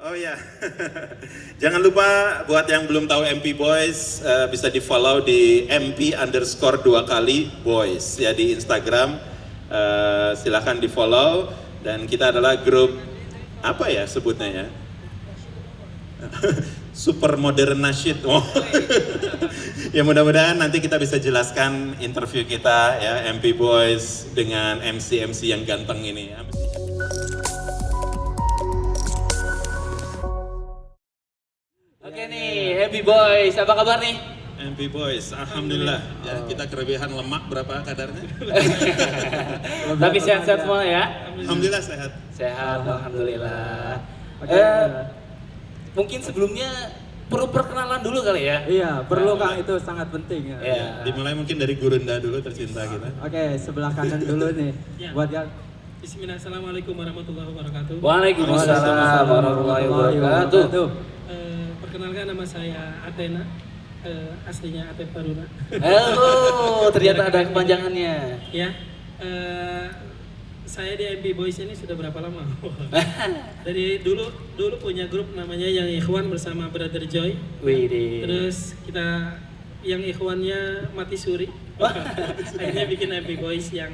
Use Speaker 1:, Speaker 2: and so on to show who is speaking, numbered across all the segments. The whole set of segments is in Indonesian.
Speaker 1: Oh ya, jangan lupa buat yang belum tahu MP Boys bisa di follow di MP_2 kali Boys ya di Instagram. Silahkan di follow dan kita adalah grup apa ya sebutnya ya? Super modern nasyid. Oh. Ya mudah-mudahan nanti kita bisa jelaskan interview kita ya MP Boys dengan MC yang ganteng ini ya.
Speaker 2: Oke nih, Happy Boys, apa kabar nih?
Speaker 1: MP Boys, alhamdulillah. Ya, kita kelebihan lemak berapa kadarnya?
Speaker 2: Tapi sehat-sehat semua ya?
Speaker 1: Alhamdulillah sehat.
Speaker 2: Sehat, alhamdulillah. Mungkin sebelumnya perlu perkenalan dulu kali ya?
Speaker 3: Iya, perlu Kang, itu sangat penting ya.
Speaker 2: Ya.
Speaker 1: Dimulai mungkin dari Gurunda dulu tercinta kita.
Speaker 3: Oke, sebelah kanan dulu nih.
Speaker 4: Ya.
Speaker 3: Buat yang
Speaker 4: Bismillah, assalamualaikum warahmatullahi wabarakatuh.
Speaker 2: Waalaikumsalam warahmatullahi wabarakatuh.
Speaker 4: Perkenalkan, nama saya Athena, aslinya Atep Baruna.
Speaker 2: Oh, ternyata ada kepanjangannya.
Speaker 4: Ya, saya di MP Boys ini sudah berapa lama? Dari dulu punya grup namanya Yang Ikhwan bersama Brother Joy.
Speaker 2: Widih.
Speaker 4: Terus kita yang ikhwannya mati suri. Akhirnya bikin MP Boys yang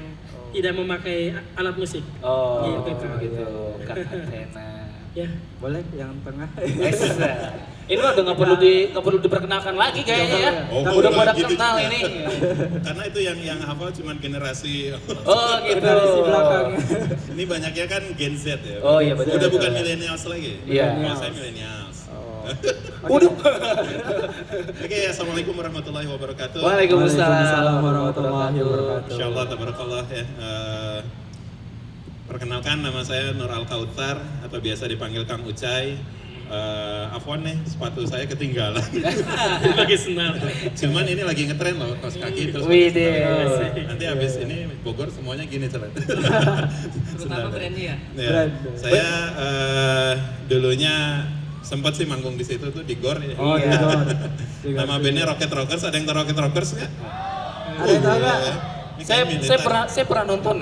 Speaker 4: tidak memakai alat musik.
Speaker 2: Oh,
Speaker 4: Gitu.
Speaker 2: begitu. Kak Athena.
Speaker 4: Ya.
Speaker 3: boleh yang tengah.
Speaker 2: Ini mah udah nggak perlu diperkenalkan lagi kayaknya ya.
Speaker 1: Oh,
Speaker 2: Udah
Speaker 1: enggak
Speaker 2: pada
Speaker 1: gitu
Speaker 2: kenal
Speaker 1: juga.
Speaker 2: ini.
Speaker 1: Karena itu yang hafal cuma generasi.
Speaker 2: Oh gitu.
Speaker 3: Generasi belakangnya.
Speaker 1: Ini banyaknya kan Gen Z ya.
Speaker 2: Oh, iya, betul,
Speaker 1: Udah
Speaker 2: betul.
Speaker 1: bukan millennials lagi.
Speaker 2: Iya.
Speaker 1: Kalau saya millennials.
Speaker 3: Oh.
Speaker 2: Udah.
Speaker 1: Oke, assalamualaikum warahmatullahi wabarakatuh.
Speaker 2: Waalaikumsalam
Speaker 3: warahmatullahi wabarakatuh.
Speaker 1: Insyaallah tabarakallah ya. Perkenalkan, nama saya Nur Al Kautsar atau biasa dipanggil Kang Ucai. Afwan nih, sepatu saya ketinggalan.
Speaker 4: Pakai senar.
Speaker 1: Cuman ini lagi ngetren loh, kaos kaki terus.
Speaker 2: Widih.
Speaker 1: Nanti habis ini Bogor semuanya gini celat.
Speaker 4: Terutama brandnya ya.
Speaker 1: Ya,
Speaker 3: Brand.
Speaker 1: saya dulunya sempat sih manggung di situ tuh di GOR ya.
Speaker 3: Oh,
Speaker 2: Iya.
Speaker 3: di Gor. Di Gor.
Speaker 1: Nama bandnya Rocket Rockers, ada yang tahu Rocket Rockers nggak?
Speaker 3: Ada yang tahu nggak?
Speaker 1: iya. Ini kayak militer.
Speaker 2: Saya pernah nonton.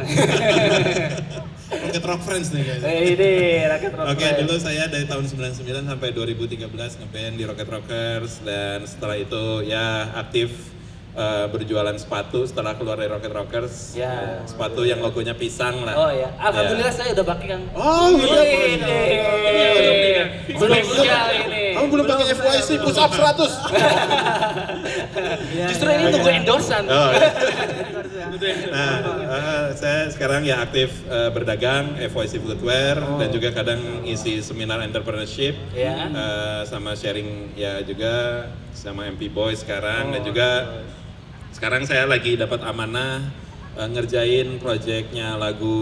Speaker 1: Rocket Rock Friends nih kayaknya.
Speaker 2: Ini rakyat rock.
Speaker 1: Oke, dulu saya dari tahun 99 sampai 2013 ngeband di Rocket Rockers dan setelah itu ya aktif berjualan sepatu setelah keluar dari Rocket Rockers.
Speaker 2: Ya.
Speaker 1: Sepatu yang logonya pisang lah.
Speaker 2: Oh ya, alhamdulillah saya udah pakai Kang.
Speaker 1: Oh,
Speaker 2: Ini spesial ini.
Speaker 1: Kamu belum pakai FYC push up 100.
Speaker 3: Iya,
Speaker 2: Justru
Speaker 3: iya,
Speaker 2: ini
Speaker 3: iya.
Speaker 2: tunggu endorsan.
Speaker 1: Oh, iya.
Speaker 3: Ya.
Speaker 1: Nah, saya sekarang ya aktif berdagang FYC Footwear dan juga kadang isi seminar entrepreneurship
Speaker 2: Ya.
Speaker 1: sama sharing ya juga sama MP Boys sekarang dan juga sekarang saya lagi dapat amanah ngerjain proyeknya lagu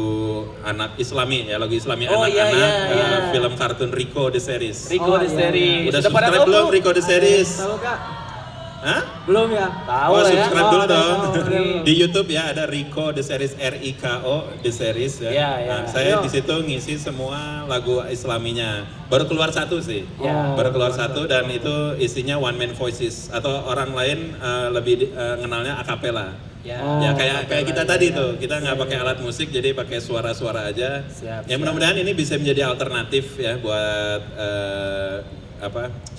Speaker 1: anak Islami ya, lagu Islami
Speaker 2: Oh, iya,
Speaker 1: anak-anak
Speaker 2: iya, iya.
Speaker 1: film kartun Rico the Series.
Speaker 2: Rico
Speaker 3: Oh,
Speaker 2: the
Speaker 3: iya,
Speaker 2: Series.
Speaker 1: Udah
Speaker 2: Sudah pada
Speaker 1: subscribe
Speaker 2: tahu
Speaker 1: belum Rico the Series?
Speaker 3: Tahu Kak?
Speaker 1: Hah?
Speaker 3: Belum ya?
Speaker 2: Tahu
Speaker 1: Oh,
Speaker 2: lah ya.
Speaker 1: subscribe
Speaker 3: Oh,
Speaker 1: dulu
Speaker 3: ada
Speaker 1: dong.
Speaker 3: tahu.
Speaker 1: Di YouTube ya ada Rico the Series, RIKO the Series ya.
Speaker 2: Iya, iya.
Speaker 1: Nah, saya
Speaker 3: Ayo.
Speaker 1: di situ ngisi semua lagu Islaminya. Baru keluar satu sih.
Speaker 2: Ya.
Speaker 1: Baru keluar satu dan itu isinya one man voices atau orang lain lebih kenalnya akapela.
Speaker 2: Ya.
Speaker 3: Oh.
Speaker 1: Ya kayak kita tadi tuh, kita nggak pakai alat musik jadi pakai suara-suara aja.
Speaker 2: Siap,
Speaker 1: Ya mudah-mudahan ini bisa menjadi alternatif ya buat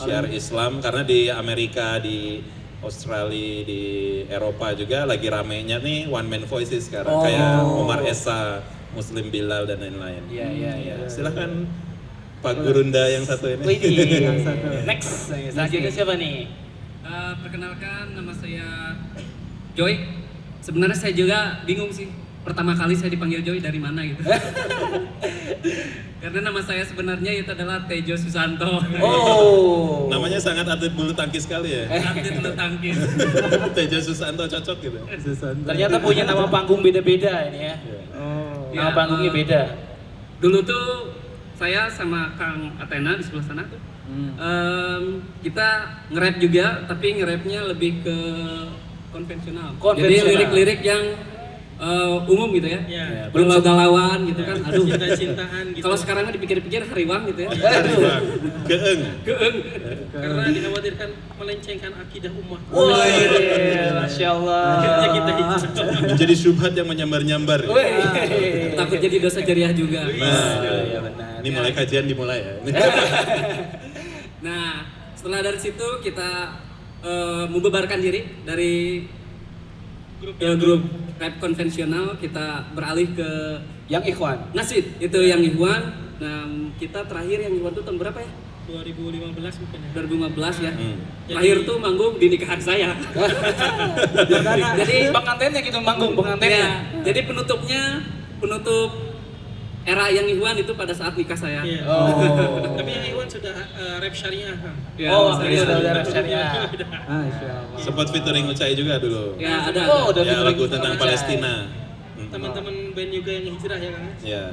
Speaker 1: syiar Islam karena di Amerika, di Australia, di Eropa juga lagi ramenya nih one man voices sekarang
Speaker 2: Oh.
Speaker 1: kayak Omar Esa, Muslim Bilal dan lain-lain.
Speaker 2: Iya, iya, iya.
Speaker 1: Silahkan Pak Gurunda yang satu ini.
Speaker 2: Widih.
Speaker 3: Yang satu.
Speaker 2: Next. Selanjutnya siapa nih?
Speaker 5: Perkenalkan, nama saya Joy. Sebenarnya saya juga bingung sih. Pertama kali saya dipanggil Joy dari mana gitu. Karena nama saya sebenarnya itu adalah Tejo Susanto.
Speaker 2: Oh.
Speaker 1: Namanya sangat atlet bulu tangkis sekali ya.
Speaker 5: Atlet bulu tangkis.
Speaker 1: Tejo Susanto cocok gitu.
Speaker 3: Susanto.
Speaker 2: Ternyata punya nama panggung beda-beda ini ya.
Speaker 3: Oh.
Speaker 2: Nama
Speaker 5: Ya,
Speaker 2: panggungnya beda.
Speaker 5: Dulu tuh saya sama Kang Athena di sebelah sana tuh. Kita nge-rap juga, tapi nge-rapnya lebih ke konvensional.
Speaker 2: Konvensional.
Speaker 5: Jadi lirik-lirik yang umum gitu ya.
Speaker 4: Ya.
Speaker 5: Belum galauan gitu kan. Aduh.
Speaker 4: Cinta-cintaan gitu.
Speaker 5: Kalau sekarang mah dipikir-pikir hariwang gitu ya.
Speaker 1: Keeng.
Speaker 5: Keeng.
Speaker 4: Karena dikhawatirkan melencengkan akidah umat.
Speaker 2: Wah, Masya Allah.
Speaker 4: Akhirnya kita hijrah.
Speaker 1: Menjadi syubhat yang menyambar-nyambar.
Speaker 5: Takut jadi dosa jariah juga.
Speaker 2: Iya benar.
Speaker 1: Ini mulai kajian dimulai ya.
Speaker 5: Nah, setelah dari situ kita membubarkan diri dari grup rap konvensional, kita beralih ke
Speaker 2: Yang Ikhwan.
Speaker 5: Nasid, itu yang Ikhwan. Nah, kita terakhir yang Ikhwan itu tahun berapa ya?
Speaker 4: 2015 mungkin ya.
Speaker 5: 2015 ya.
Speaker 1: Hmm.
Speaker 5: Terakhir tuh manggung di nikahan saya.
Speaker 2: Jadi pengantinnya gitu manggung pengantinnya.
Speaker 5: Ya, jadi penutup era yang Ikhwan itu pada saat nikah saya.
Speaker 4: Iya.
Speaker 2: Oh.
Speaker 4: Tapi yang Iwan sudah rap syariah kan.
Speaker 5: Ya,
Speaker 2: Oh,
Speaker 5: saya
Speaker 2: akhirnya udah rap syariah.
Speaker 3: Masya Allah.
Speaker 1: Sempat featuring Ucai juga dulu.
Speaker 5: Ya, ada.
Speaker 2: Oh, udah
Speaker 1: Ya,
Speaker 2: featuring
Speaker 1: lagu
Speaker 2: sama
Speaker 1: tentang
Speaker 2: Ucai.
Speaker 1: Palestina.
Speaker 4: Teman-teman band juga yang hijrah ya Kang.
Speaker 1: Ya.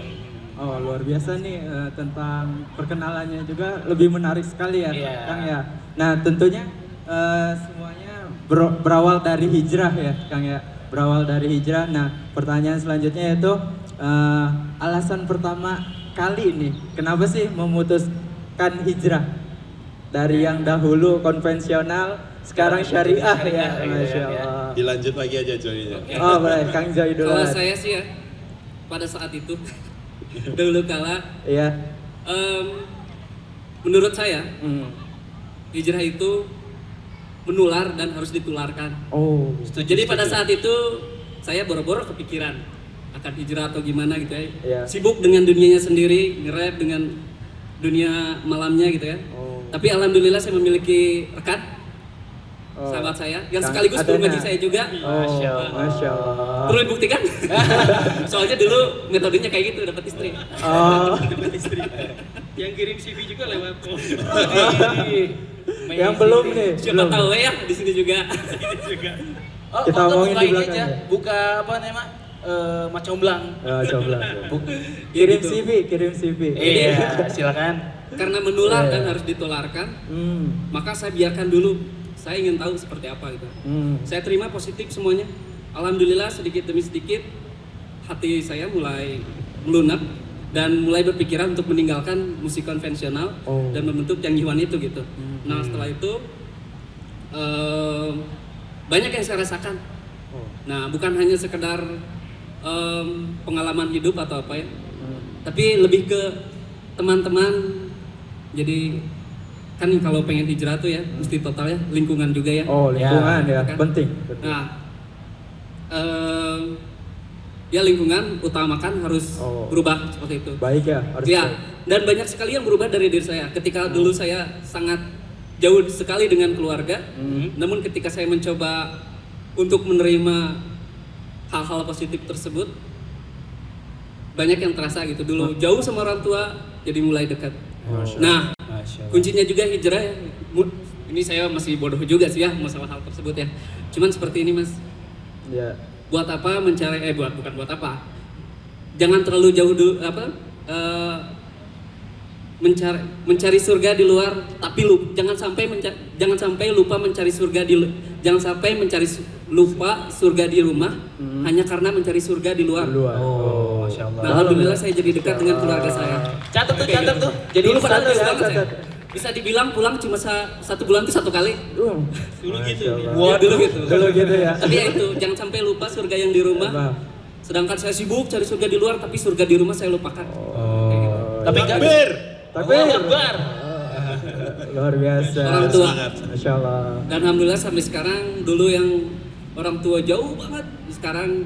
Speaker 3: Oh luar biasa nih tentang perkenalannya juga lebih menarik sekali ya
Speaker 2: Iya.
Speaker 3: Kang ya. Nah tentunya semuanya berawal dari hijrah ya Kang ya. Berawal dari hijrah. Nah pertanyaan selanjutnya yaitu alasan pertama kali ini kenapa sih memutuskan hijrah dari yang dahulu konvensional sekarang syariah ya. Masya Allah.
Speaker 1: Dilanjut lagi aja Joy.
Speaker 3: Oh boleh Kang Joy dulu.
Speaker 5: Kalau saya sih ya pada saat itu dulu kala
Speaker 3: Iya.
Speaker 5: menurut saya
Speaker 3: Hmm.
Speaker 5: hijrah itu menular dan harus ditularkan.
Speaker 3: Oh.
Speaker 5: Jadi pada saat itu saya boro-boro kepikiran akan hijrah atau gimana gitu ya.
Speaker 3: Iya.
Speaker 5: Sibuk dengan dunianya sendiri, nge-rap dengan dunia malamnya gitu ya.
Speaker 3: Oh.
Speaker 5: Tapi alhamdulillah saya memiliki rekan
Speaker 3: Oh.
Speaker 5: sahabat saya yang
Speaker 3: Kang
Speaker 5: sekaligus guru
Speaker 3: Adena.
Speaker 5: ngaji saya juga.
Speaker 3: Masya Allah.
Speaker 5: Perlu dibuktikan? Soalnya dulu metodenya kayak gitu, dapat istri.
Speaker 3: Oh.
Speaker 4: Dapat istri. Yang kirim CV juga lewat
Speaker 3: Yang belum nih.
Speaker 5: Siapa
Speaker 3: belum.
Speaker 5: tahu ya di sini juga.
Speaker 2: Oh,
Speaker 3: Kita
Speaker 2: atau
Speaker 3: omongin
Speaker 2: buka
Speaker 3: di
Speaker 2: ini
Speaker 3: belakang
Speaker 2: aja.
Speaker 3: ya.
Speaker 2: Buka apa namanya? Macomblang.
Speaker 3: Coba.
Speaker 5: Ya
Speaker 3: Kirim
Speaker 5: gitu.
Speaker 3: CV, kirim CV.
Speaker 2: Iya, silakan.
Speaker 5: Karena menular
Speaker 3: Iya.
Speaker 5: dan harus ditularkan,
Speaker 3: Hmm.
Speaker 5: maka saya biarkan dulu. Saya ingin tahu seperti apa gitu.
Speaker 3: Hmm.
Speaker 5: Saya terima positif semuanya. Alhamdulillah sedikit demi sedikit hati saya mulai melunak dan mulai berpikiran untuk meninggalkan musik konvensional
Speaker 3: Oh.
Speaker 5: dan membentuk yang Ikhwan itu gitu. Nah setelah itu banyak yang saya rasakan.
Speaker 3: Oh.
Speaker 5: Nah bukan hanya sekedar pengalaman hidup atau apa ya, tapi lebih ke teman-teman. Jadi kan kalau pengen hijrah tuh ya mesti total ya, lingkungan juga ya.
Speaker 3: Oh, lingkungan ya,
Speaker 5: kan?
Speaker 3: penting.
Speaker 5: Nah, ya lingkungan utamakan harus
Speaker 3: Oh.
Speaker 5: berubah seperti itu.
Speaker 3: Baik ya, harus.
Speaker 5: Ya, dan banyak sekali yang berubah dari diri saya. Ketika dulu saya sangat jauh sekali dengan keluarga, namun ketika saya mencoba untuk menerima hal-hal positif tersebut, banyak yang terasa gitu. Dulu jauh sama orang tua, jadi mulai dekat. Nah, kuncinya juga hijrah ya. Ini saya masih bodoh juga sih ya masalah hal tersebut ya. Cuman seperti ini Mas,
Speaker 3: Ya.
Speaker 5: buat apa mencari bukan buat apa, jangan terlalu jauh dulu mencari surga di luar, tapi jangan sampai lupa mencari surga lupa surga di rumah hanya karena mencari surga di luar.
Speaker 3: Luar.
Speaker 2: Oh, Masya Allah.
Speaker 5: Nah, alhamdulillah saya jadi dekat dengan keluarga saya.
Speaker 2: Catat tuh.
Speaker 5: Jadi dulu padahal
Speaker 3: catat,
Speaker 5: jauh banget
Speaker 3: catat.
Speaker 5: saya. Bisa dibilang pulang cuma satu bulan tuh 1 kali.
Speaker 4: Dulu gitu.
Speaker 3: Masya Allah.
Speaker 5: Ya, dulu gitu.
Speaker 3: Dulu gitu ya.
Speaker 5: Tapi ya itu, jangan sampai lupa surga yang di rumah.
Speaker 3: Nah.
Speaker 5: Sedangkan saya sibuk cari surga di luar, tapi surga di rumah saya lupakan.
Speaker 3: Oh.
Speaker 2: Tapi enggak.
Speaker 1: Takbir.
Speaker 3: Tapi
Speaker 2: Allahu Akbar.
Speaker 3: luar biasa.
Speaker 5: Orang tua.
Speaker 1: Semangat.
Speaker 3: Masya Allah.
Speaker 5: Dan alhamdulillah sampai sekarang, dulu yang orang tua jauh banget, sekarang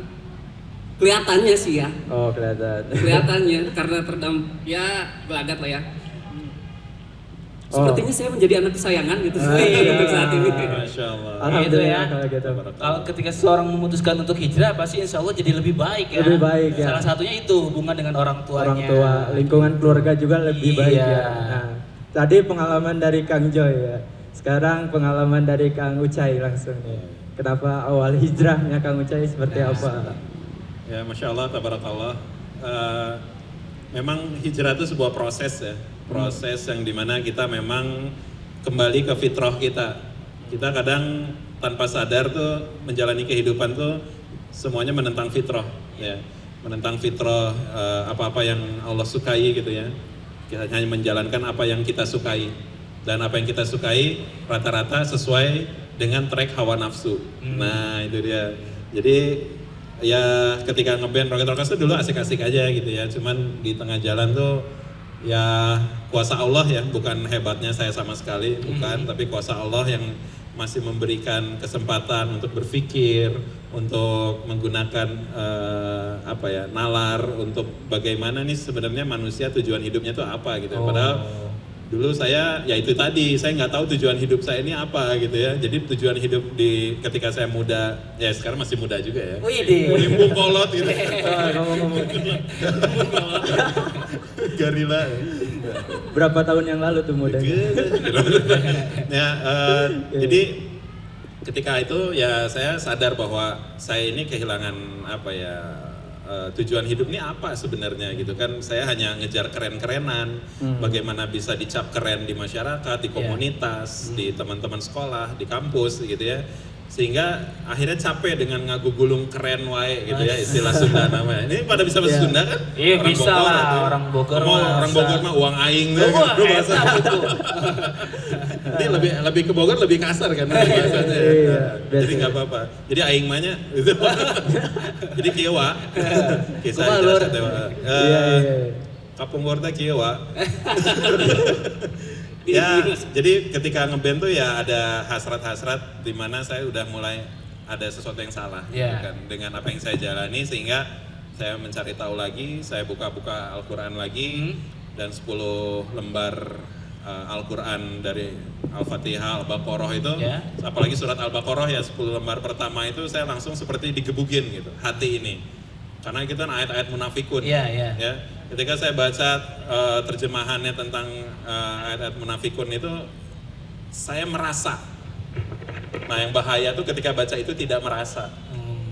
Speaker 5: kelihatannya sih ya.
Speaker 3: Oh kelihatan.
Speaker 5: Kelihatannya karena ya belagat lah ya.
Speaker 3: Oh.
Speaker 5: Sepertinya saya menjadi anak kesayangan gitu
Speaker 3: Iya.
Speaker 5: untuk saat ini.
Speaker 1: Masya Allah.
Speaker 3: Alhamdulillah
Speaker 2: ya.
Speaker 3: kalau gitu.
Speaker 2: Kalau ketika seseorang memutuskan untuk hijrah, pasti insya Allah jadi lebih baik ya.
Speaker 3: Lebih baik, ya.
Speaker 2: Salah satunya itu hubungan dengan orang tuanya.
Speaker 3: Orang tua, lingkungan keluarga juga lebih baik
Speaker 2: Iya.
Speaker 3: ya. Nah, tadi pengalaman dari Kang Joy ya. Sekarang pengalaman dari Kang Ucai langsung nih. Kenapa awal hijrahnya Kang Ucai seperti apa?
Speaker 1: Ya, Masya Allah, tabarakallah. Memang hijrah itu sebuah proses ya. Proses yang dimana kita memang kembali ke fitrah kita. Kita kadang tanpa sadar tuh menjalani kehidupan tuh semuanya menentang fitrah, ya, menentang fitrah, apa-apa yang Allah sukai gitu ya. Kita hanya menjalankan apa yang kita sukai, dan apa yang kita sukai rata-rata sesuai dengan track hawa nafsu. Nah itu dia. Jadi ya ketika ngeband Rocket Rockers itu dulu asik-asik aja gitu ya. Cuman di tengah jalan tuh ya kuasa Allah ya, bukan hebatnya saya sama sekali, bukan, tapi kuasa Allah yang masih memberikan kesempatan untuk berpikir, untuk menggunakan nalar untuk bagaimana nih sebenarnya manusia tujuan hidupnya itu apa gitu. Padahal dulu saya ya itu tadi, saya nggak tahu tujuan hidup saya ini apa gitu ya. Jadi tujuan hidup ketika saya muda, ya sekarang masih muda juga ya. Limbung kolot gitu. Garila.
Speaker 3: Berapa tahun yang lalu tuh mudanya?
Speaker 1: Ya, jadi ketika itu ya saya sadar bahwa saya ini kehilangan tujuan hidup ini apa sebenarnya gitu kan. Saya hanya ngejar keren-kerenan, bagaimana bisa dicap keren di masyarakat, di komunitas, di teman-teman sekolah, di kampus gitu ya. Sehingga akhirnya capek dengan ngagugulung keren wae gitu ya, istilah Sunda namanya. Ini pada bisa bahasa Sunda kan?
Speaker 2: Iya bisa lah, orang Bogor mah.
Speaker 1: Orang Bogor mah uang aing tuh. Jadi lebih ke Bogor lebih kasar kan bahasanya. Jadi nggak apa-apa. Jadi aing mahnya itu. Jadi kieu wa. Kisah jelas teh. Kapung Bogor teh kieu wa. Ya, jadi ketika ngeband tuh ya ada hasrat-hasrat di mana saya udah mulai ada sesuatu yang salah gitu kan, dengan apa yang saya jalani, sehingga saya mencari tahu lagi, saya buka-buka Al-Quran lagi, dan 10 lembar Al-Quran dari Al-Fatihah, Al-Baqarah itu, apalagi surat Al-Baqarah ya 10 lembar pertama itu saya langsung seperti digebukin gitu, hati ini. Karena itu kan ayat-ayat munafikun. Ya. Ketika saya baca terjemahannya tentang ayat-ayat munafikun itu, saya merasa. Nah yang bahaya tuh ketika baca itu tidak merasa.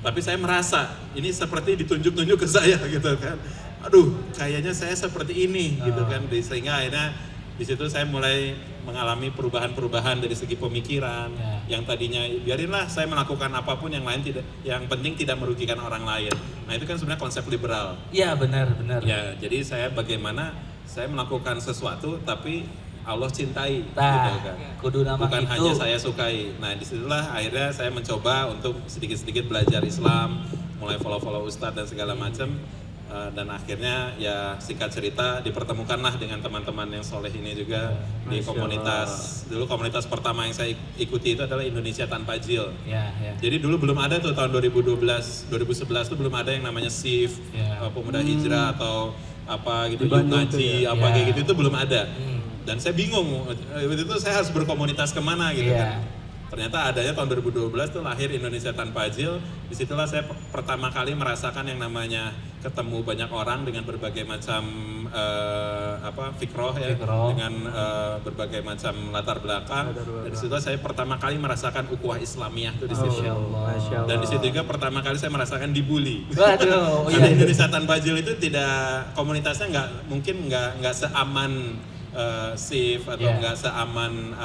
Speaker 1: Tapi saya merasa, ini seperti ditunjuk-tunjuk ke saya gitu kan. Aduh, kayaknya saya seperti ini gitu kan. Sehingga akhirnya di situ saya mulai mengalami perubahan-perubahan dari segi pemikiran. Yang tadinya biarinlah saya melakukan apapun, yang penting tidak merugikan orang lain. Nah itu kan sebenarnya konsep liberal.
Speaker 2: Iya benar.
Speaker 1: Ya, jadi saya bagaimana saya melakukan sesuatu tapi Allah cintai, gitu kan.
Speaker 2: Kudu nama
Speaker 1: bukan
Speaker 2: itu.
Speaker 1: hanya saya sukai. Nah disitulah akhirnya saya mencoba untuk sedikit-sedikit belajar Islam, mulai follow Ustadz dan segala macam. Dan akhirnya ya singkat cerita dipertemukanlah dengan teman-teman yang soleh ini juga di komunitas. Dulu komunitas pertama yang saya ikuti itu adalah Indonesia Tanpa Jil. Jadi dulu belum ada tuh tahun 2012, 2011 tuh belum ada yang namanya SIF, pemuda hijrah atau apa gitu, yuk ngaji, apa kayak gitu itu belum ada. Dan saya bingung, waktu itu saya harus berkomunitas kemana gitu kan. Ternyata adanya tahun 2012 tuh lahir Indonesia Tanpa Jil. Disitulah saya pertama kali merasakan yang namanya ketemu banyak orang dengan berbagai macam fikroh ya, dengan berbagai macam latar belakang. Dan disitulah saya pertama kali merasakan ukhuwah Islamiyah tuh di situ. Dan di situ juga pertama kali saya merasakan dibully.
Speaker 2: Waduh,
Speaker 1: Karena Indonesia Tanpa Jil itu komunitasnya mungkin nggak seaman SIF atau nggak seaman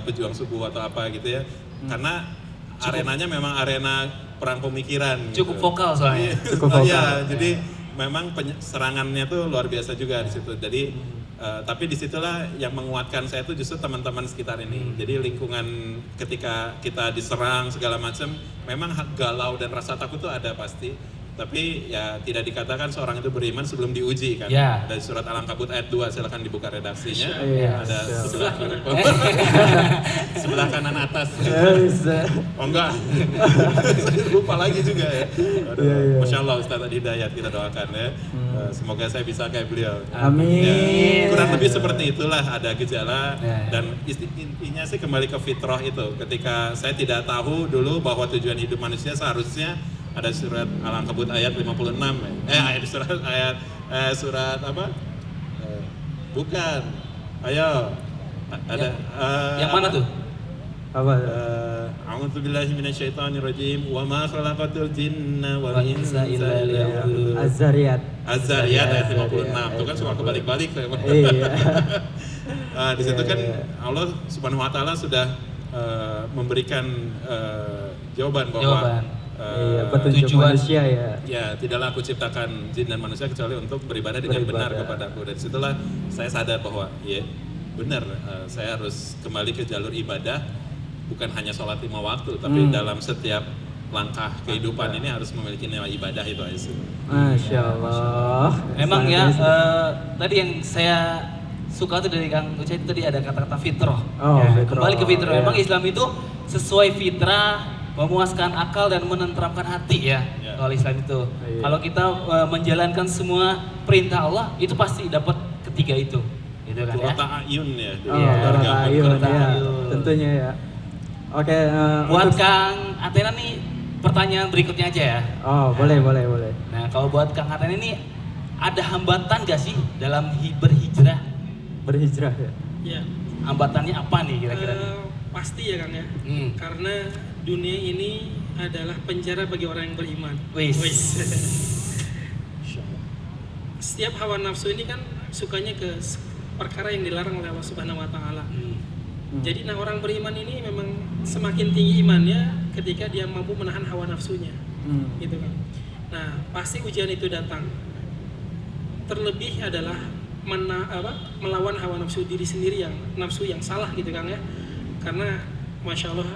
Speaker 1: pejuang subuh atau apa gitu ya, karena arenanya memang arena perang pemikiran.
Speaker 2: Cukup
Speaker 1: gitu.
Speaker 2: vokal soalnya.
Speaker 1: Ya, jadi memang serangannya tuh luar biasa juga di situ. Jadi tapi disitulah yang menguatkan saya tuh justru teman-teman sekitar ini. Jadi lingkungan ketika kita diserang segala macam, memang galau dan rasa takut tuh ada pasti. Tapi ya tidak dikatakan seorang itu beriman sebelum diuji kan. Dari surat Al-Ankabut ayat 2, silakan dibuka redaksinya. Ada sebelah kanan atas. Oh enggak. Lupa lagi juga ya. Masya Allah Ustaz Hidayat, kita doakan ya. Semoga saya bisa kayak beliau.
Speaker 3: Amin.
Speaker 1: Ya, kurang lebih seperti itulah, ada gejala. Dan intinya sih kembali ke fitrah itu. Ketika saya tidak tahu dulu bahwa tujuan hidup manusia seharusnya ada surat Al-Ankabut ayat 56 surat apa? Bukan. Ayo. Ada
Speaker 2: yang mana tuh?
Speaker 3: Apa?
Speaker 1: A'udzubillahi minasyaitonirrajim. Wa ma khalaqatul jinna wal insa illa liya'budun.
Speaker 3: Az-Zariyat
Speaker 1: ayat 56. Itu kan suka kebalik-balik.
Speaker 3: Iya.
Speaker 1: Di situ kan Allah Subhanahu wa taala sudah memberikan jawaban bahwa
Speaker 3: Iya, petunjuk
Speaker 2: tujuan.
Speaker 3: manusia ya.
Speaker 1: Ya, tidaklah aku ciptakan jin dan manusia kecuali untuk beribadah dengan benar kepadaku. Dari situlah saya sadar bahwa ya benar, saya harus kembali ke jalur ibadah, bukan hanya sholat 5 waktu, tapi dalam setiap langkah kehidupan ini harus memiliki nilai ibadah itu aja sih.
Speaker 3: Masya Allah.
Speaker 2: Memang ya,
Speaker 3: Sangat
Speaker 2: tadi yang saya suka tuh dari Kang Ucai itu tadi ada kata-kata fitrah.
Speaker 3: Oh,
Speaker 2: Ya,
Speaker 3: fitrah.
Speaker 2: kembali ke fitrah.
Speaker 3: Ya.
Speaker 2: Memang Islam itu sesuai fitrah, memuaskan akal dan menenteramkan hati ya.
Speaker 1: Ya.
Speaker 2: Kalau Islam itu,
Speaker 3: Iya.
Speaker 2: kalau kita menjalankan semua perintah Allah, itu pasti dapat ketiga itu, gitu kan ya.
Speaker 1: Kurota ayun ya.
Speaker 3: Oh,
Speaker 2: Iya,
Speaker 3: Qurrata
Speaker 1: Agama.
Speaker 3: Ayun,
Speaker 2: Qurrata
Speaker 3: ya,
Speaker 2: Ayun.
Speaker 3: tentunya ya. Oke,
Speaker 2: Buat
Speaker 3: untuk-
Speaker 2: Kang Atena nih, pertanyaan berikutnya aja ya.
Speaker 3: Oh, boleh.
Speaker 2: Nah, kalau buat Kang Atena ini ada hambatan gak sih dalam berhijrah?
Speaker 3: Berhijrah ya.
Speaker 4: Ya,
Speaker 2: Hambatannya apa nih kira-kira?
Speaker 4: pasti ya Kang ya.
Speaker 2: Hmm.
Speaker 4: Karena dunia ini adalah penjara bagi orang yang beriman.
Speaker 2: Wis.
Speaker 4: Setiap hawa nafsu ini kan sukanya ke perkara yang dilarang oleh Allah Subhanahu wa taala. Jadi orang beriman ini memang semakin tinggi imannya ketika dia mampu menahan hawa nafsunya. Gitu kan. Nah, pasti ujian itu datang. Terlebih adalah melawan hawa nafsu diri sendiri, yang nafsu yang salah gitu kan ya. Karena Masya Allah